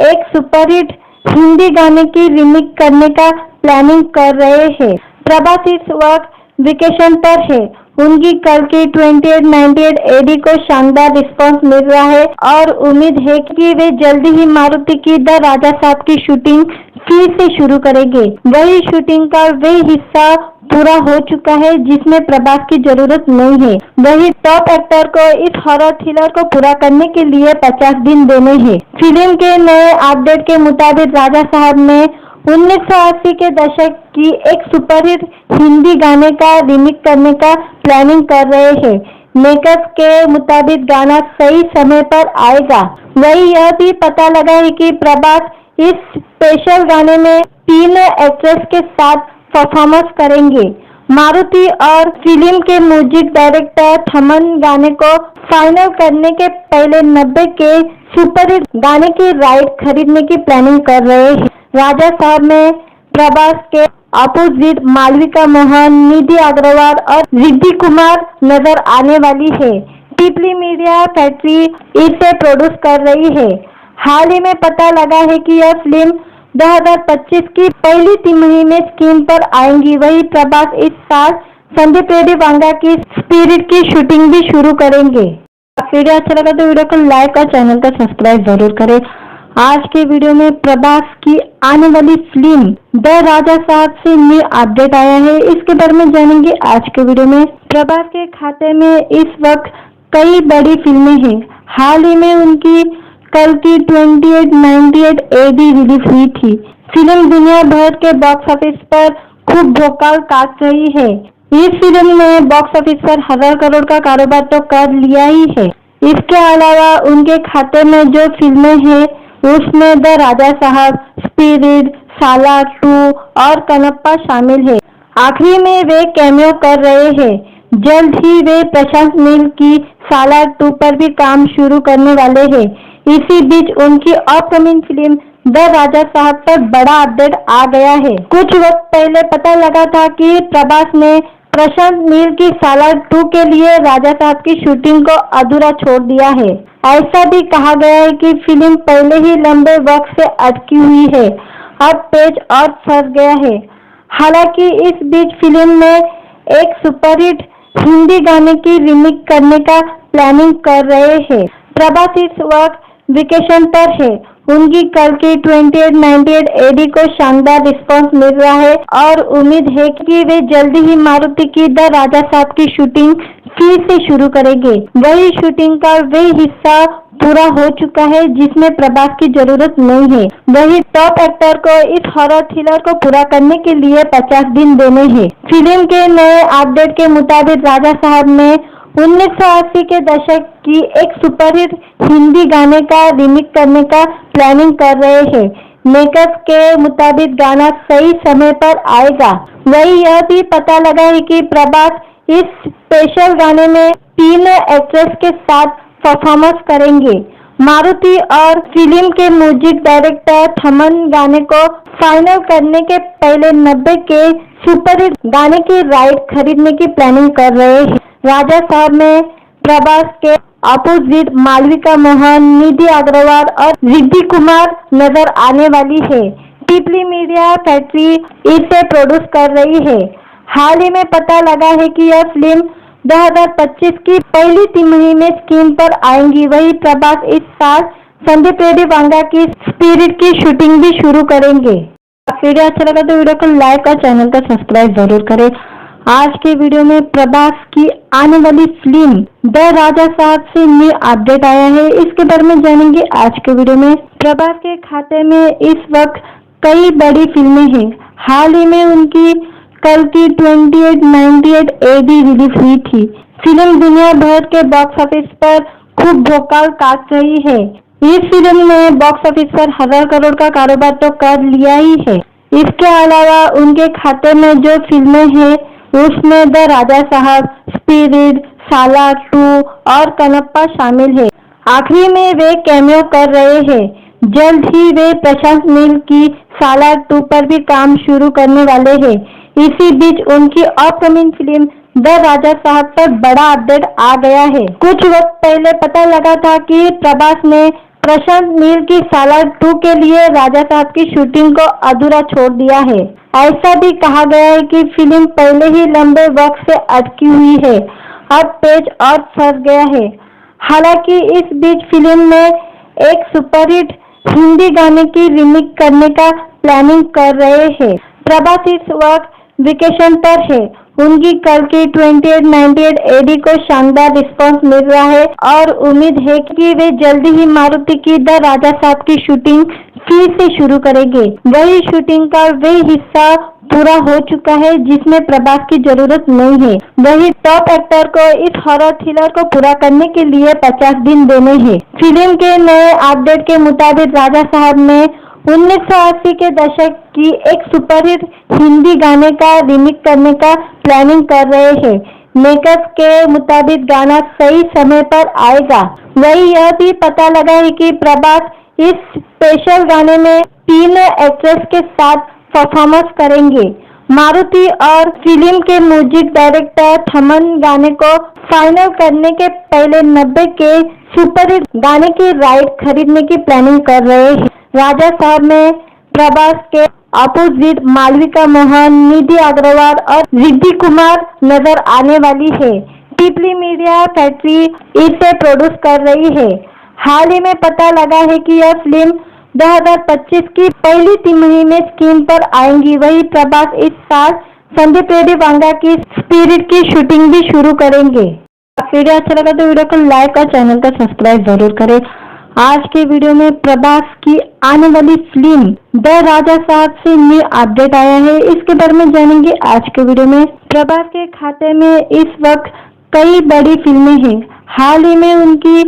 एक सुपरहिट हिंदी गाने की रीमेक करने का प्लानिंग कर रहे हैं। प्रभास इस वक्त वेकेशन पर है। उनकी कल की 2898 AD को शानदार रिस्पांस मिल रहा है और उम्मीद है कि वे जल्दी ही मारुति की द राजा साहब की शूटिंग फिर से शुरू करेंगे। वही शूटिंग का वे हिस्सा पूरा हो चुका है जिसमें प्रभास की जरूरत नहीं है। वही टॉप एक्टर को इस हॉरर थ्रिलर को पूरा करने के लिए 50 दिन देने हैं। फिल्म के नए अपडेट के मुताबिक राजा साहब में 1980 के दशक की एक सुपरहिट हिंदी गाने का रीमेक करने का प्लानिंग कर रहे हैं। मेकर्स के मुताबिक गाना सही समय पर आएगा। वही यह भी पता लगा है कि प्रभास इस स्पेशल गाने में 3 एक्ट्रेस के साथ परफॉर्मेंस करेंगे। मारुति और फिल्म के म्यूजिक डायरेक्टर थमन गाने को फाइनल करने के पहले 90 के सुपरहिट गाने की राइट खरीदने की प्लानिंग कर रहे हैं। राजा साहब में प्रभास के अपोजिट मालविका मोहन, निधि अग्रवाल और रिद्धि कुमार नजर आने वाली है। पीपली मीडिया फैक्ट्री इसे प्रोड्यूस कर रही है। हाल ही में पता लगा है कि यह फिल्म 2025 की पहली तिमाही में स्क्रीन पर आएंगी। वही प्रभास इस साल संदीप रेड्डी वांगा की स्पिरिट की शूटिंग भी शुरू करेंगे। वीडियो अच्छा लगा तो वीडियो को लाइक और चैनल को सब्सक्राइब जरूर करें। आज के वीडियो में प्रभास की आने वाली फिल्म द राजा साहब से न्यू अपडेट आया है। इसके बारे में जानेंगे आज के वीडियो में। प्रभास के खाते में इस वक्त कई बड़ी फिल्में हैं। हाल ही में उनकी कल की 2898 AD रिलीज हुई थी। फिल्म दुनिया भर के बॉक्स ऑफिस पर खूब भोकाल काट रही है। इस फिल्म ने बॉक्स ऑफिस पर 1000 करोड़ का कारोबार तो कर लिया ही है। इसके अलावा उनके खाते में जो फिल्में हैं उसमें द राजा साहब, स्पिरिट, सालार 2 और कनप्पा शामिल है। आखिरी में वे कैमियो कर रहे हैं। जल्द ही वे प्रशांत नील की सालार 2 पर भी काम शुरू करने वाले हैं। इसी बीच उनकी अपकमिंग फिल्म द राजा साहब पर बड़ा अपडेट आ गया है। कुछ वक्त पहले पता लगा था कि प्रभास ने प्रशांत नील की सालार 2 के लिए राजा साहब की शूटिंग को अधूरा छोड़ दिया है। ऐसा भी कहा गया है कि फिल्म पहले ही लंबे वक्त से अटकी हुई है, अब पेच और फंस गया है। हालांकि इस बीच फिल्म में एक सुपरहिट हिंदी गाने की रीमेक करने का प्लानिंग कर रहे हैं। प्रभास इस वक्त वेकेशन पर है। उनकी कल की 2898 AD को शानदार रिस्पांस मिल रहा है और उम्मीद है कि वे जल्दी ही मारुति की द राजा साहब की शूटिंग फिर से शुरू करेंगे। वही शूटिंग का वे हिस्सा पूरा हो चुका है जिसमें प्रभास की जरूरत नहीं है। वही टॉप एक्टर को इस हॉरर थ्रिलर को पूरा करने के लिए 50 दिन देने हैं। फिल्म के नए अपडेट के मुताबिक राजा साहब में 1980 के दशक की एक सुपरहिट हिंदी गाने का रीमेक करने का प्लानिंग कर रहे हैं। मेकर्स के मुताबिक गाना सही समय पर आएगा। वही यह भी पता लगा है कि प्रभास इस स्पेशल गाने में 3 एक्ट्रेस के साथ परफॉर्मेंस करेंगे। मारुति और फिल्म के म्यूजिक डायरेक्टर थमन गाने को फाइनल करने के पहले 90 के सुपरहिट गाने की राइट खरीदने की प्लानिंग कर रहे हैं। राजा साहब में प्रभास के अपोजिट मालविका मोहन, निधि अग्रवाल और रिद्धि कुमार नजर आने वाली है। पीपली मीडिया फैक्ट्री इसे प्रोड्यूस कर रही है। हाल ही में पता लगा है कि यह फिल्म 2025 की पहली तिमाही में स्क्रीन पर आएंगी। वही प्रभास इस साल संदीप रेड्डी वांगा की स्पिरिट की शूटिंग भी शुरू करेंगे। वीडियो अच्छा लगा तो वीडियो को लाइक और चैनल को सब्सक्राइब जरूर करें। आज के वीडियो में प्रभास की आने वाली फिल्म द राजा साहब से न्यू अपडेट आया है। इसके बारे में जानेंगे आज के वीडियो में। प्रभास के खाते में इस वक्त कई बड़ी फिल्में हैं। हाल ही में उनकी कल की 2898 AD रिलीज हुई थी। फिल्म दुनिया भर के बॉक्स ऑफिस पर खूब भोकाल काट रही है। इस फिल्म ने बॉक्स ऑफिस पर 1000 करोड़ का कारोबार तो कर लिया ही है। इसके अलावा उनके खाते में जो फिल्में हैं उसमें द राजा साहब, स्पिरिट, सालार 2 और कनप्पा शामिल है। आखिरी में वे कैमियो कर रहे हैं। जल्द ही वे प्रशांत नील की सालार 2 पर भी काम शुरू करने वाले हैं। इसी बीच उनकी अपकमिंग फिल्म द राजा साहब पर बड़ा अपडेट आ गया है। कुछ वक्त पहले पता लगा था कि प्रभास ने प्रशांत नील की सालार 2 के लिए राजा साहब की शूटिंग को अधूरा छोड़ दिया है। ऐसा भी कहा गया है कि फिल्म पहले ही लंबे वक्त से अटकी हुई है, अब पेच और फंस गया है। हालांकि इस बीच फिल्म में एक सुपरहिट हिंदी गाने की रीमेक करने का प्लानिंग कर रहे हैं। प्रभास इस वक्त वेकेशन पर है। उनकी कल की 2898 AD को शानदार रिस्पांस मिल रहा है और उम्मीद है कि वे जल्दी ही मारुति की द राजा साहब की शूटिंग फिर से शुरू करेंगे। वही शूटिंग का वे हिस्सा पूरा हो चुका है जिसमें प्रभास की जरूरत नहीं है। वही टॉप एक्टर को इस हॉरर थ्रिलर को पूरा करने के लिए 50 दिन देने हैं। फिल्म के नए अपडेट के मुताबिक राजा साहब में 1980 के दशक की एक सुपरहिट हिंदी गाने का रीमेक करने का प्लानिंग कर रहे हैं। मेकर्स के मुताबिक गाना सही समय पर आएगा। वही यह भी पता लगा है कि प्रभास इस स्पेशल गाने में 3 एक्ट्रेस के साथ परफॉर्मेंस करेंगे। मारुति और फिल्म के म्यूजिक डायरेक्टर थमन गाने को फाइनल करने के पहले 90 के सुपरहिट गाने की राइट खरीदने की प्लानिंग कर रहे हैं। राजा साहब में प्रभास के अपोजिट मालविका मोहन, निधि अग्रवाल और रिद्धि कुमार नजर आने वाली है। पीपली मीडिया फैक्ट्री इसे प्रोड्यूस कर रही है। हाल ही में पता लगा है कि यह फिल्म 2025 की पहली तिमाही में स्क्रीन पर आएंगी। वही प्रभास इस साल संदीप रेड्डी वांगा की स्पिरिट की शूटिंग भी शुरू करेंगे। वीडियो अच्छा लगा तो वीडियो को लाइक और चैनल को सब्सक्राइब जरूर करें। आज के वीडियो में प्रभास की आने वाली फिल्म द राजा साहब से न्यू अपडेट आया है। इसके बारे में जानेंगे आज के वीडियो में। प्रभास के खाते में इस वक्त कई बड़ी फिल्में हैं। हाल ही में उनकी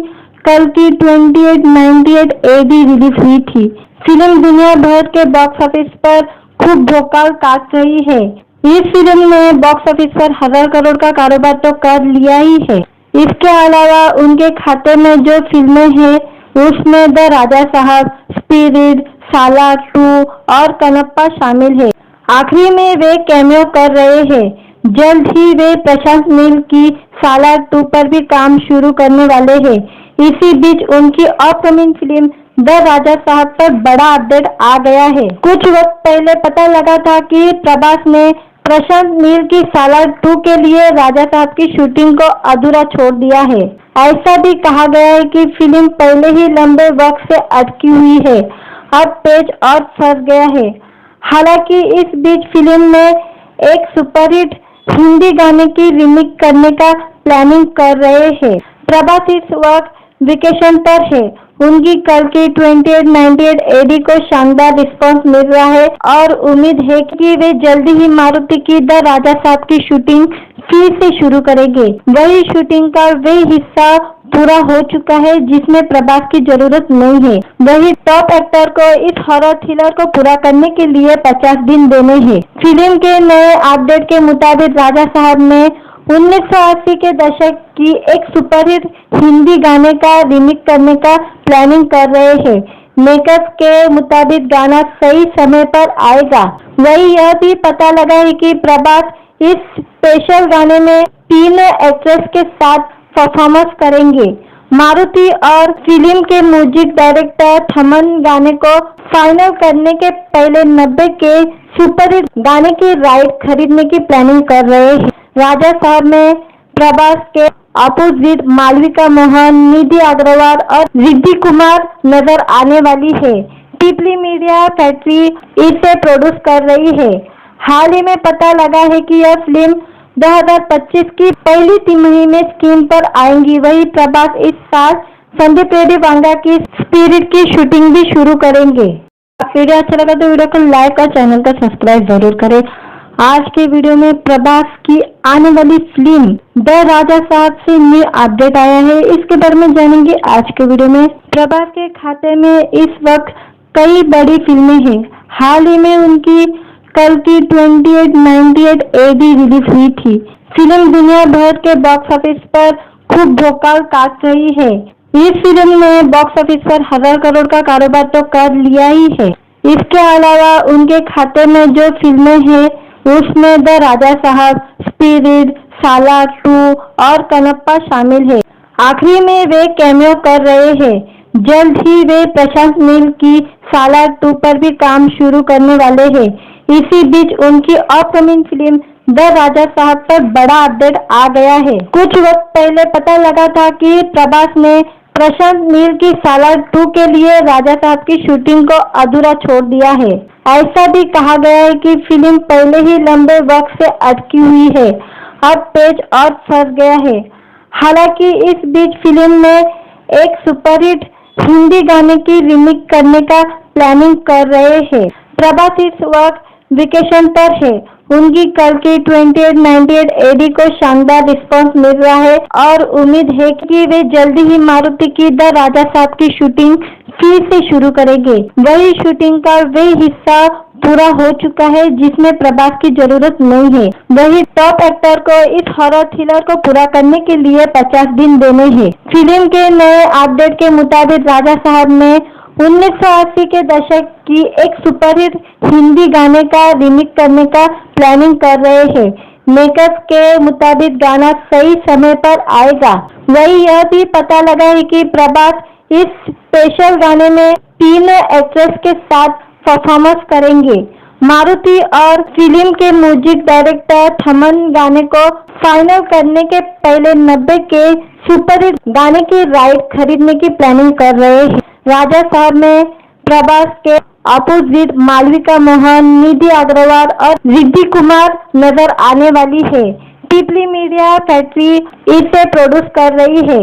कल की 2898 AD रिलीज हुई थी। फिल्म दुनिया भर के बॉक्स ऑफिस पर खूब भोकाल काट रही है। इस फिल्म ने बॉक्स ऑफिस पर 1000 करोड़ का कारोबार तो कर लिया ही है। इसके अलावा उनके खाते में जो फिल्में हैं उसमें द राजा साहब, स्पिरिट, सालार 2 और कनप्पा शामिल है। आखिरी में वे कैमियो कर रहे हैं। जल्द ही वे प्रशांत नील की सालार 2 पर भी काम शुरू करने वाले हैं। इसी बीच उनकी अपकमिंग फिल्म द राजा साहब पर बड़ा अपडेट आ गया है। कुछ वक्त पहले पता लगा था कि प्रभास ने प्रशांत नील की सालार 2 के लिए राजा साहब की शूटिंग को अधूरा छोड़ दिया है। ऐसा भी कहा गया है कि फिल्म पहले ही लंबे वक्त से अटकी हुई है, अब पेच और फंस गया है। हालांकि इस बीच फिल्म में एक सुपरहिट हिंदी गाने की रीमेक करने का प्लानिंग कर रहे हैं। प्रभास इस वक्त वेकेशन पर है। उनकी कल की 2898 AD को शानदार रिस्पांस मिल रहा है और उम्मीद है कि वे जल्दी ही मारुति की द राजा साहब की शूटिंग फिर से शुरू करेंगे। वही शूटिंग का वे हिस्सा पूरा हो चुका है जिसमें प्रभास की जरूरत नहीं है। वही टॉप एक्टर को इस हॉरर थ्रिलर को पूरा करने के लिए 50 दिन देने हैं। फिल्म के नए अपडेट के मुताबिक राजा साहब में 1980 के दशक की एक सुपरहिट हिंदी गाने का रीमेक करने का प्लानिंग कर रहे हैं। मेकर्स के मुताबिक गाना सही समय पर आएगा। वही यह भी पता लगा है कि प्रभास इस स्पेशल गाने में 3 एक्ट्रेस के साथ परफॉर्मेंस करेंगे। मारुति और फिल्म के म्यूजिक डायरेक्टर थमन गाने को फाइनल करने के पहले 90 के सुपरहिट गाने की राइट खरीदने की प्लानिंग कर रहे हैं। राजा साहब में प्रभास के अपोजिट मालविका मोहन, निधि अग्रवाल और रिद्धि कुमार नजर आने वाली है। पीपली मीडिया फैक्ट्री इसे प्रोड्यूस कर रही है। हाल ही में पता लगा है कि यह फिल्म 2025 की पहली तिमाही में स्क्रीन पर आएंगी। वही प्रभास इस साल संदीप रेड्डी वांगा की स्पिरिट की शूटिंग भी शुरू करेंगे। वीडियो अच्छा लगा तो वीडियो को लाइक और चैनल को सब्सक्राइब जरूर करें। आज के वीडियो में प्रभास की आने वाली फिल्म द राजा साहब से न्यू अपडेट आया है। इसके बारे में जानेंगे आज के वीडियो में। प्रभास के खाते में इस वक्त कई बड़ी फिल्में हैं। हाल ही में उनकी कल की 2898 AD रिलीज हुई थी। फिल्म दुनिया भर के बॉक्स ऑफिस पर खूब भोकाल काट रही है। इस फिल्म ने बॉक्स ऑफिस पर 1000 करोड़ का कारोबार तो कर लिया ही है। इसके अलावा उनके खाते में जो फिल्में हैं उसमें द राजा साहब, स्पिरिट, सालार 2 और कनप्पा शामिल है। आखिरी में वे कैमियो कर रहे हैं। जल्द ही वे प्रशांत नील की सालार 2 पर भी काम शुरू करने वाले हैं। इसी बीच उनकी अपकमिंग फिल्म द राजा साहब पर बड़ा अपडेट आ गया है। कुछ वक्त पहले पता लगा था कि प्रभास ने प्रशांत नील की सालार 2 के लिए राजा साहब की शूटिंग को अधूरा छोड़ दिया है। ऐसा भी कहा गया है कि फिल्म पहले ही लंबे वक्त से अटकी हुई है, अब पेच और फंस गया है। हालांकि इस बीच फिल्म में एक सुपरहिट हिंदी गाने की रीमेक करने का प्लानिंग कर रहे हैं। प्रभास इस वक्त वेकेशन पर है। उनकी कल की 2898 AD को शानदार रिस्पांस मिल रहा है और उम्मीद है कि वे जल्दी ही मारुति की द राजा साहब की शूटिंग फिर से शुरू करेंगे। वही शूटिंग का वे हिस्सा पूरा हो चुका है जिसमें प्रभास की जरूरत नहीं है। वही टॉप एक्टर को इस हॉरर थ्रिलर को पूरा करने के लिए 50 दिन देने हैं। फिल्म के नए अपडेट के मुताबिक राजा साहब में 1980 के दशक की एक सुपरहिट हिंदी गाने का रीमेक करने का प्लानिंग कर रहे हैं। मेकर्स के मुताबिक गाना सही समय पर आएगा। वही यह भी पता लगा है कि प्रभास इस स्पेशल गाने में 3 एक्ट्रेस के साथ परफॉर्मेंस करेंगे। मारुति और फिल्म के म्यूजिक डायरेक्टर थमन गाने को फाइनल करने के पहले 90 के सुपरहिट गाने की राइट खरीदने की प्लानिंग कर रहे हैं। राजा साहब में प्रभास के अपोजिट मालविका मोहन, निधि अग्रवाल और रिद्धि कुमार नजर आने वाली है। पीपली मीडिया फैक्ट्री इसे प्रोड्यूस कर रही है।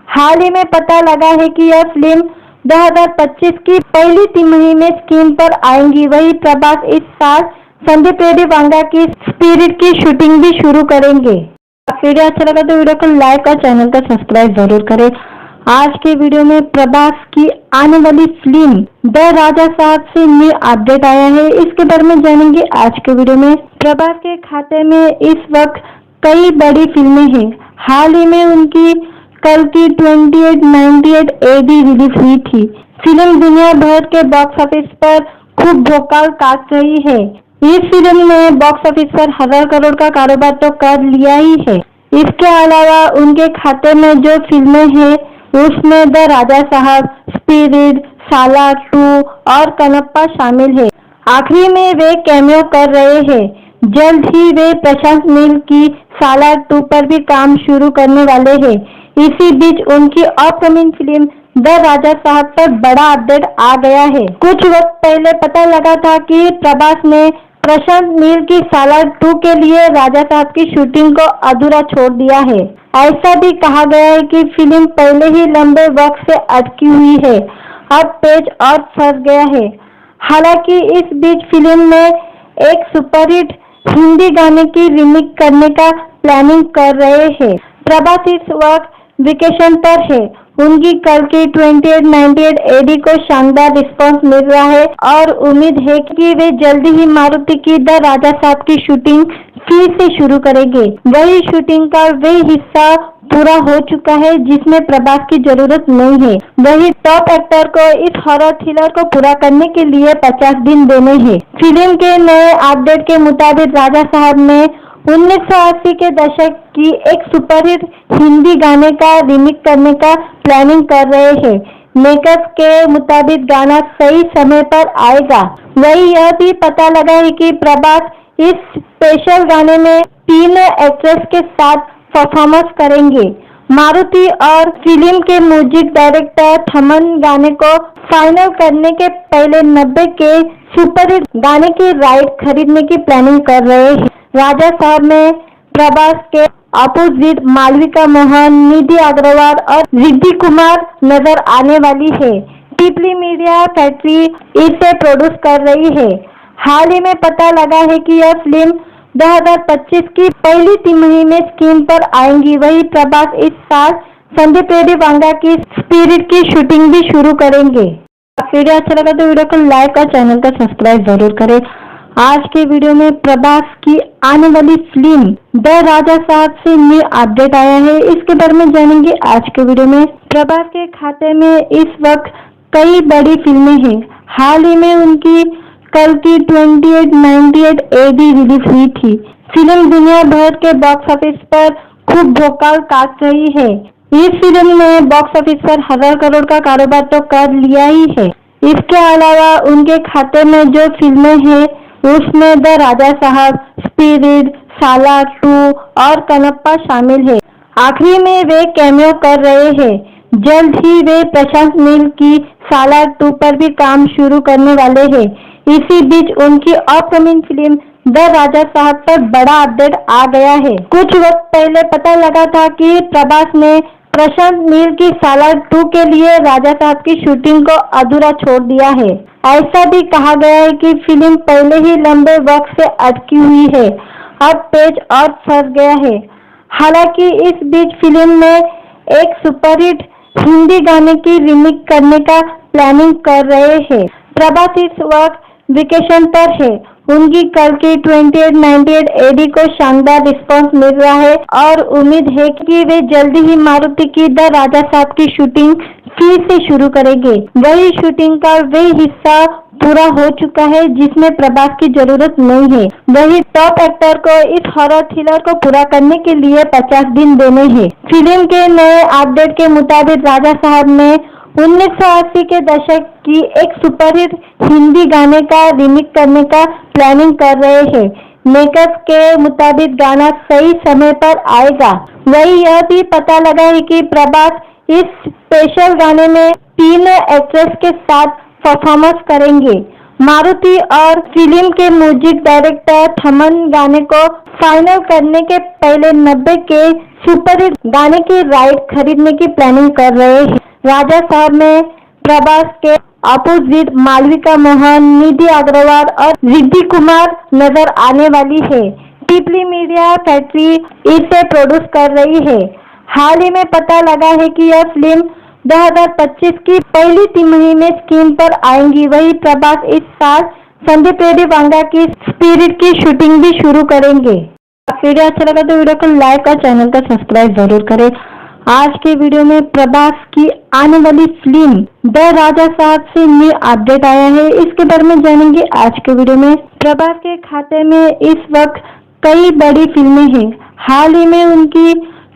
हाल ही में पता लगा है कि यह फिल्म 2025 की पहली तिमाही में स्क्रीन पर आएंगी। वही प्रभास इस साल संदीप रेड्डी वांगा की स्पिरिट की शूटिंग भी शुरू करेंगे। वीडियो अच्छा लगा तो वीडियो को लाइक और चैनल को सब्सक्राइब जरूर करें। आज के वीडियो में प्रभास की आने वाली फिल्म द राजा साहब से न्यू अपडेट आया है। इसके बारे में जानेंगे आज के वीडियो में। प्रभास के खाते में इस वक्त कई बड़ी फिल्में हैं। हाल ही में उनकी कल की 2898 AD रिलीज हुई थी। फिल्म दुनिया भर के बॉक्स ऑफिस पर खूब भोकाल काट रही है। इस फिल्म ने बॉक्स ऑफिस पर 1000 करोड़ का कारोबार तो कर लिया ही है। इसके अलावा उनके खाते में जो फिल्में हैं उसमें द राजा साहब, स्पिरिट, सालार 2 और कनप्पा शामिल है। आखिरी में वे कैमियो कर रहे हैं। जल्द ही वे प्रशांत नील की सालार 2 पर भी काम शुरू करने वाले हैं। इसी बीच उनकी अपकमिंग फिल्म द राजा साहब पर बड़ा अपडेट आ गया है। कुछ वक्त पहले पता लगा था कि प्रभास ने प्रशांत नील की सालार 2 के लिए राजा साहब की शूटिंग को अधूरा छोड़ दिया है। ऐसा भी कहा गया है कि फिल्म पहले ही लंबे वक्त से अटकी हुई है, अब पेच और फंस गया है। हालांकि इस बीच फिल्म में एक सुपरहिट हिंदी गाने की रीमेक करने का प्लानिंग कर रहे हैं। प्रभास इस वक्त वेकेशन पर है। उनकी कल की 2898 AD को शानदार रिस्पांस मिल रहा है और उम्मीद है कि वे जल्दी ही मारुति की द राजा साहब की शूटिंग फिर से शुरू करेंगे। वही शूटिंग का वे हिस्सा पूरा हो चुका है जिसमें प्रभास की जरूरत नहीं है। वही टॉप एक्टर को इस हॉरर थ्रिलर को पूरा करने के लिए 50 दिन देने हैं। फिल्म के नए अपडेट के मुताबिक राजा साहब में 1980 के दशक की एक सुपरहिट हिंदी गाने का रीमेक करने का प्लानिंग कर रहे हैं। मेकर्स के मुताबिक गाना सही समय पर आएगा। वही यह भी पता लगा है कि प्रभास इस स्पेशल गाने में 3 एक्ट्रेस के साथ परफॉर्मेंस करेंगे। मारुति और फिल्म के म्यूजिक डायरेक्टर थमन गाने को फाइनल करने के पहले 90 के सुपरहिट गाने की राइट खरीदने की प्लानिंग कर रहे हैं। राजा साहब में प्रभास के अपोजिट मालविका मोहन, निधि अग्रवाल और रिद्धि कुमार नजर आने वाली है। पीपली मीडिया फैक्ट्री इसे प्रोड्यूस कर रही है। हाल ही में पता लगा है कि यह फिल्म 2025 की पहली तिमाही में स्क्रीन पर आएंगी। वही प्रभास इस साल संदीप रेड्डी वांगा की स्पिरिट की शूटिंग भी शुरू करेंगे। वीडियो अच्छा लगा तो वीडियो को लाइक और चैनल को सब्सक्राइब जरूर करें। आज के वीडियो में प्रभास की आने वाली फिल्म द राजा साहब से न्यू अपडेट आया है, इसके बारे में जानेंगे आज के वीडियो में। प्रभास के खाते में इस वक्त कई बड़ी फिल्में हैं। हाल ही में उनकी कल की 2898 AD रिलीज हुई थी। फिल्म दुनिया भर के बॉक्स ऑफिस पर खूब भोकाल काट रही है। इस फिल्म ने बॉक्स ऑफिस पर 1000 करोड़ का कारोबार तो कर लिया ही है। इसके अलावा उनके खाते में जो फिल्में हैं उसमें द राजा साहब, स्पिरिट, सालार 2 और कनप्पा शामिल है। आखिरी में वे कैमियो कर रहे हैं। जल्द ही वे प्रशांत नील की सालार 2 पर भी काम शुरू करने वाले हैं। इसी बीच उनकी अपकमिंग फिल्म द राजा साहब पर बड़ा अपडेट आ गया है। कुछ वक्त पहले पता लगा था कि प्रभास ने प्रशांत नील की सालार 2 के लिए राजा साहब की शूटिंग को अधूरा छोड़ दिया है। ऐसा भी कहा गया है कि फिल्म पहले ही लंबे वक्त से अटकी हुई है, अब पेच और फंस गया है। हालांकि इस बीच फिल्म में एक सुपरहिट हिंदी गाने की रीमेक करने का प्लानिंग कर रहे हैं। प्रभास इस वक्त वेकेशन पर है। उनकी कल की 2898 AD को शानदार रिस्पांस मिल रहा है और उम्मीद है कि वे जल्दी ही मारुति की द राजा साहब की शूटिंग फिर से शुरू करेंगे। वही शूटिंग का वे हिस्सा पूरा हो चुका है जिसमें प्रभास की जरूरत नहीं है। वही टॉप एक्टर को इस हॉरर थ्रिलर को पूरा करने के लिए 50 दिन देने हैं। फिल्म के नए अपडेट के मुताबिक राजा साहब में 1980 के दशक की एक सुपरहिट हिंदी गाने का रीमेक करने का प्लानिंग कर रहे हैं। मेकर्स के मुताबिक गाना सही समय पर आएगा। वही यह भी पता लगा है कि प्रभास इस स्पेशल गाने में 3 एक्ट्रेस के साथ परफॉर्मेंस करेंगे। मारुति और फिल्म के म्यूजिक डायरेक्टर थमन गाने को फाइनल करने के पहले 90 के सुपरहिट गाने की राइट खरीदने की प्लानिंग कर रहे हैं। राजा साहब में प्रभास के अपोजिट मालविका मोहन, निधि अग्रवाल और रिद्धि कुमार नजर आने वाली है। पीपली मीडिया फैक्ट्री इसे प्रोड्यूस कर रही है। हाल ही में पता लगा है कि यह फिल्म 2025 की पहली तिमाही में स्क्रीन पर आएंगी। वही प्रभास इस साल संदीप रेड्डी वांगा की स्पिरिट की शूटिंग भी शुरू करेंगे। वीडियो अच्छा लगा तो वीडियो को लाइक और चैनल को सब्सक्राइब जरूर करें। आज के वीडियो में प्रभास की आने वाली फिल्म द राजा साहब से न्यू अपडेट आया है, इसके बारे में जानेंगे आज के वीडियो में। प्रभास के खाते में इस वक्त कई बड़ी फिल्में हैं। हाल ही में उनकी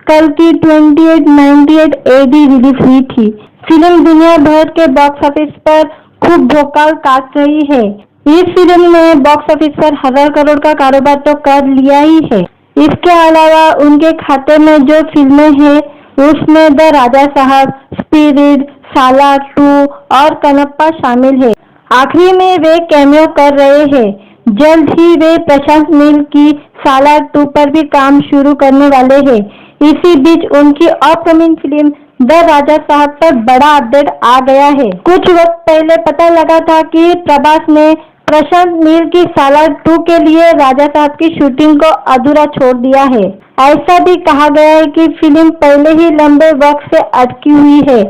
कल की 2898 AD रिलीज हुई थी। फिल्म दुनिया भर के बॉक्स ऑफिस पर खूब भोकाल काट रही है। इस फिल्म ने बॉक्स ऑफिस पर 1000 करोड़ का कारोबार तो कर लिया ही है। इसके अलावा उनके खाते में जो फिल्में हैं उसमें द राजा साहब, स्पिरिट, सालार 2 और कनप्पा शामिल है। आखिरी में वे कैमियो कर रहे हैं। जल्द ही वे प्रशांत नील की सालार 2 पर भी काम शुरू करने वाले हैं। इसी बीच उनकी अपकमिंग फिल्म द राजा साहब पर बड़ा अपडेट आ गया है। कुछ वक्त पहले पता लगा था कि प्रभास ने प्रशांत नील की सालार 2 के लिए राजा साहब की शूटिंग को अधूरा छोड़ दिया है। ऐसा भी कहा गया है कि फिल्म पहले ही लंबे वक्त से अटकी हुई है,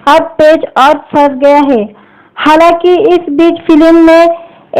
अब पेच और फंस गया है। हालांकि इस बीच फिल्म में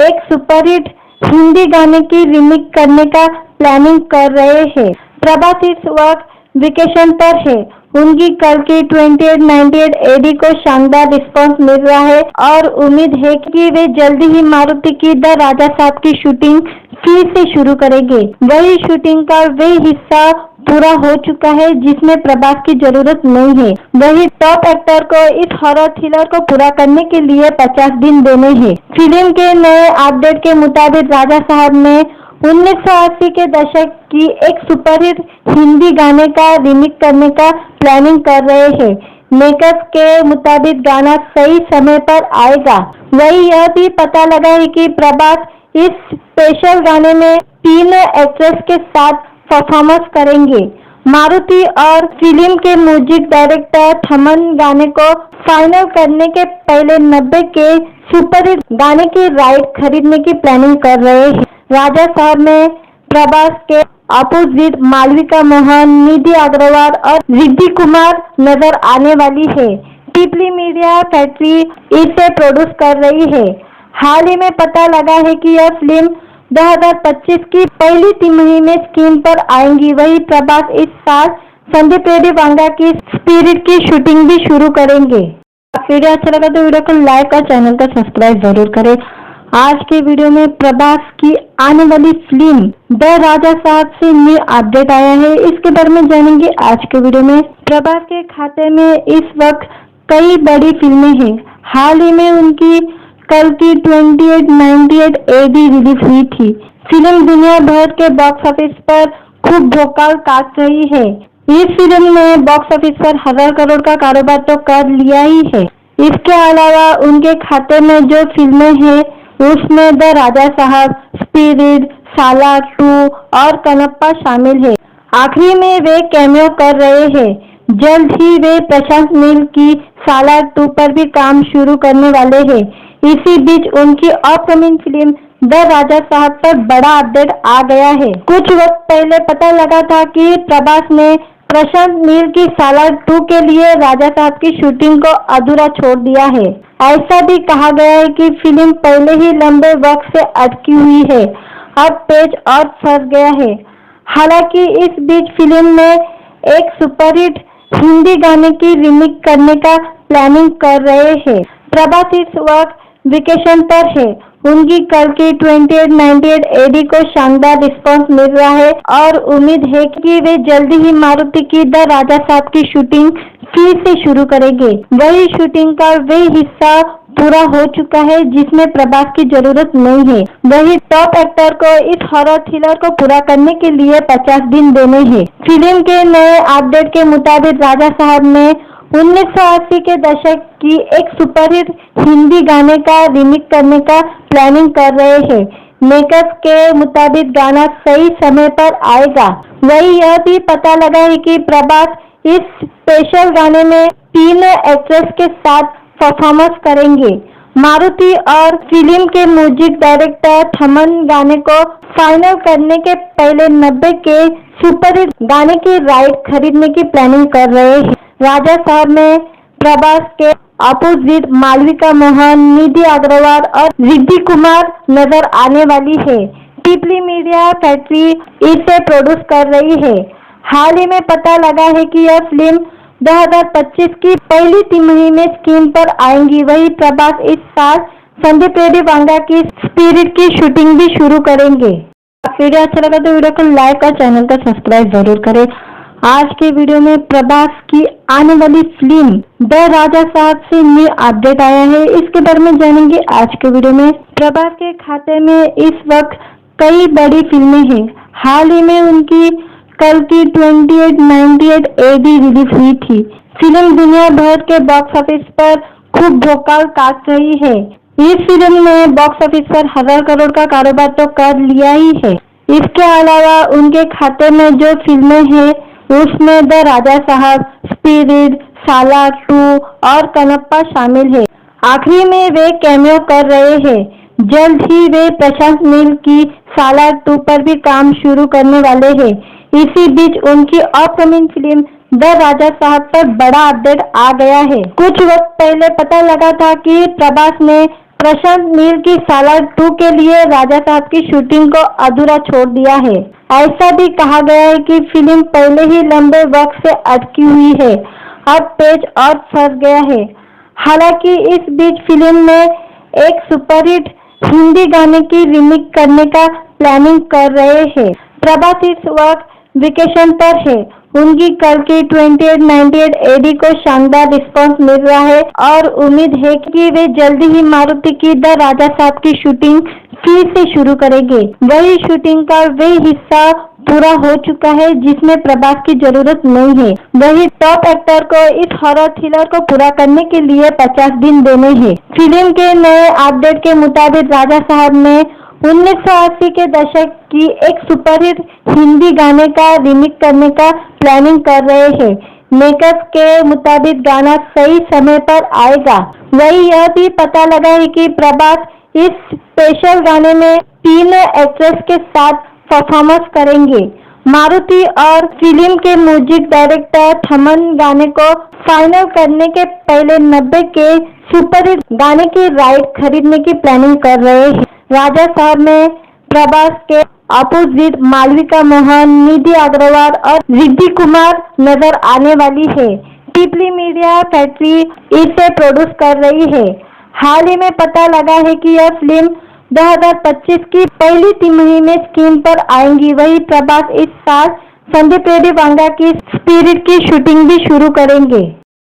एक सुपरहिट हिंदी गाने की रीमेक करने का प्लानिंग कर रहे हैं। प्रभास इस वक्त वेकेशन पर है। उनकी कल की 2898 AD को शानदार रिस्पांस मिल रहा है और उम्मीद है कि वे जल्दी ही मारुति की द राजा साहब की शूटिंग फिर से शुरू करेंगे। वही शूटिंग का वे हिस्सा पूरा हो चुका है जिसमें प्रभास की जरूरत नहीं है। वही टॉप एक्टर को इस हॉरर थ्रिलर को पूरा करने के लिए 50 दिन देने हैं। फिल्म के नए अपडेट के मुताबिक राजा साहब में 1980 के दशक की एक सुपरहिट हिंदी गाने का रीमेक करने का प्लानिंग कर रहे हैं। मेकर्स के मुताबिक गाना सही समय पर आएगा। वही यह भी पता लगा है कि प्रभास इस स्पेशल गाने में 3 एक्ट्रेस के साथ परफॉर्मेंस करेंगे। मारुति और फिल्म के म्यूजिक डायरेक्टर थमन गाने को फाइनल करने के पहले 90 के सुपरहिट गाने की राइट खरीदने की प्लानिंग कर रहे हैं। राजा साहब में प्रभास के अपोजिट मालविका मोहन, निधि अग्रवाल और रिद्धि कुमार नजर आने वाली है। पीपली मीडिया फैक्ट्री इसे प्रोड्यूस कर रही है। हाल ही में पता लगा है कि यह फिल्म 2025 की पहली तिमाही में स्क्रीन पर आएंगी। वही प्रभास इस साल संदीप रेड्डी वांगा की स्पिरिट की शूटिंग भी शुरू करेंगे। वीडियो अच्छा लगा तो वीडियो को लाइक और चैनल को सब्सक्राइब जरूर करें। आज के वीडियो में प्रभास की आने वाली फिल्म द राजा साहब से न्यू अपडेट आया है। इसके बारे में जानेंगे आज के वीडियो में। प्रभास के खाते में इस वक्त कई बड़ी फिल्में हैं। हाल ही में उनकी कल की 2898 AD रिलीज हुई थी। फिल्म दुनिया भर के बॉक्स ऑफिस पर खूब भोकाल काट रही है। इस फिल्म ने बॉक्स ऑफिस पर 1000 करोड़ का कारोबार तो कर लिया ही है। इसके अलावा उनके खाते में जो फिल्में हैं उसमें द राजा साहब, स्पिरिट, सालार 2 और कनप्पा शामिल है। आखिरी में वे कैमियो कर रहे हैं। जल्द ही वे प्रशांत नील की सालार 2 पर भी काम शुरू करने वाले हैं। इसी बीच उनकी अपकमिंग फिल्म द राजा साहब पर बड़ा अपडेट आ गया है। कुछ वक्त पहले पता लगा था कि प्रभास ने प्रशांत नील की सालार 2 के लिए राजा साहब की शूटिंग को अधूरा छोड़ दिया है। ऐसा भी कहा गया है कि फिल्म पहले ही लंबे वक्त से अटकी हुई है, अब पेच और फंस गया है। हालांकि इस बीच फिल्म में एक सुपरहिट हिंदी गाने की रीमेक करने का प्लानिंग कर रहे हैं। प्रभास इस वक्त वेकेशन पर है। उनकी कल की 2898 AD को शानदार रिस्पांस मिल रहा है और उम्मीद है कि वे जल्दी ही मारुति की द राजा साहब की शूटिंग फिर से शुरू करेंगे। वही शूटिंग का वे हिस्सा पूरा हो चुका है जिसमें प्रभास की जरूरत नहीं है। वही टॉप एक्टर को इस हॉरर थ्रिलर को पूरा करने के लिए 50 दिन देने हैं। फिल्म के नए अपडेट के मुताबिक राजा साहब में 1980 के दशक की एक सुपरहिट हिंदी गाने का रीमेक करने का प्लानिंग कर रहे हैं। मेकर्स के मुताबिक गाना सही समय पर आएगा। वही यह भी पता लगा है कि प्रभास इस स्पेशल गाने में 3 एक्ट्रेस के साथ परफॉर्मेंस करेंगे। मारुति और फिल्म के म्यूजिक डायरेक्टर थमन गाने को फाइनल करने के पहले 90 के सुपरहिट गाने की राइट खरीदने की प्लानिंग कर रहे हैं। राजा साहब में प्रभास के अपोजिट मालविका मोहन, निधि अग्रवाल और रिद्धि कुमार नजर आने वाली है। पीपली मीडिया फैक्ट्री इसे प्रोड्यूस कर रही है। हाल ही में पता लगा है कि यह फिल्म 2025 की पहली तिमाही में स्क्रीन पर आएंगी। वही प्रभास इस साल संदीप रेड्डी वांगा की स्पिरिट की शूटिंग भी शुरू करेंगे। वीडियो अच्छा लगा तो वीडियो को लाइक और चैनल को सब्सक्राइब जरूर करें। आज के वीडियो में प्रभास की आने वाली फिल्म द राजा साहब से न्यू अपडेट आया है। इसके बारे में जानेंगे आज के वीडियो में। प्रभास के खाते में इस वक्त कई बड़ी फिल्में हैं। हाल ही में उनकी कल की 2898 AD रिलीज हुई थी। फिल्म दुनिया भर के बॉक्स ऑफिस पर खूब भोकाल काट रही है। इस फिल्म ने बॉक्स ऑफिस पर 1000 करोड़ का कारोबार तो कर लिया ही है। इसके अलावा उनके खाते में जो फिल्में हैं उसमें द राजा साहब, स्पिरिट, सालार 2 और कनप्पा शामिल है। आखिरी में वे कैमियो कर रहे हैं। जल्द ही वे प्रशांत नील की सालार 2 पर भी काम शुरू करने वाले हैं। इसी बीच उनकी अपकमिंग फिल्म द राजा साहब पर बड़ा अपडेट आ गया है। कुछ वक्त पहले पता लगा था कि प्रभास ने प्रशांत नील की सालार 2 के लिए राजा साहब की शूटिंग को अधूरा छोड़ दिया है। ऐसा भी कहा गया है कि फिल्म पहले ही लंबे वक्त से अटकी हुई है, अब पेच और फंस गया है। हालांकि इस बीच फिल्म में एक सुपरहिट हिंदी गाने की रीमेक करने का प्लानिंग कर रहे हैं। प्रभास इस वक्त वेकेशन पर है। उनकी कल की 2898 AD को शानदार रिस्पांस मिल रहा है और उम्मीद है कि वे जल्दी ही मारुति की द राजा साहब की शूटिंग फिर से शुरू करेंगे। वही शूटिंग का वे हिस्सा पूरा हो चुका है जिसमें प्रभास की जरूरत नहीं है। वही टॉप एक्टर को इस हॉरर थ्रिलर को पूरा करने के लिए 50 दिन देने हैं। फिल्म के नए अपडेट के मुताबिक राजा साहब में 1980 के दशक की एक सुपरहिट हिंदी गाने का रीमेक करने का प्लानिंग कर रहे हैं। मेकर्स के मुताबिक गाना सही समय पर आएगा। वही यह भी पता लगा है कि प्रभास इस स्पेशल गाने में 3 एक्ट्रेस के साथ परफॉर्मेंस करेंगे। मारुति और फिल्म के म्यूजिक डायरेक्टर थमन गाने को फाइनल करने के पहले 90 के सुपरहिट गाने की राइट खरीदने की प्लानिंग कर रहे हैं। राजा साहब में प्रभास के अपोजिट मालविका मोहन, निधि अग्रवाल और रिद्धि कुमार नजर आने वाली है। पीपली मीडिया फैक्ट्री इसे प्रोड्यूस कर रही है। हाल ही में पता लगा है कि यह फिल्म 2025 की पहली तिमाही में स्क्रीन पर आएंगी। वहीं प्रभास इस साल संदीप रेड्डी वांगा की स्पिरिट की शूटिंग भी शुरू करेंगे।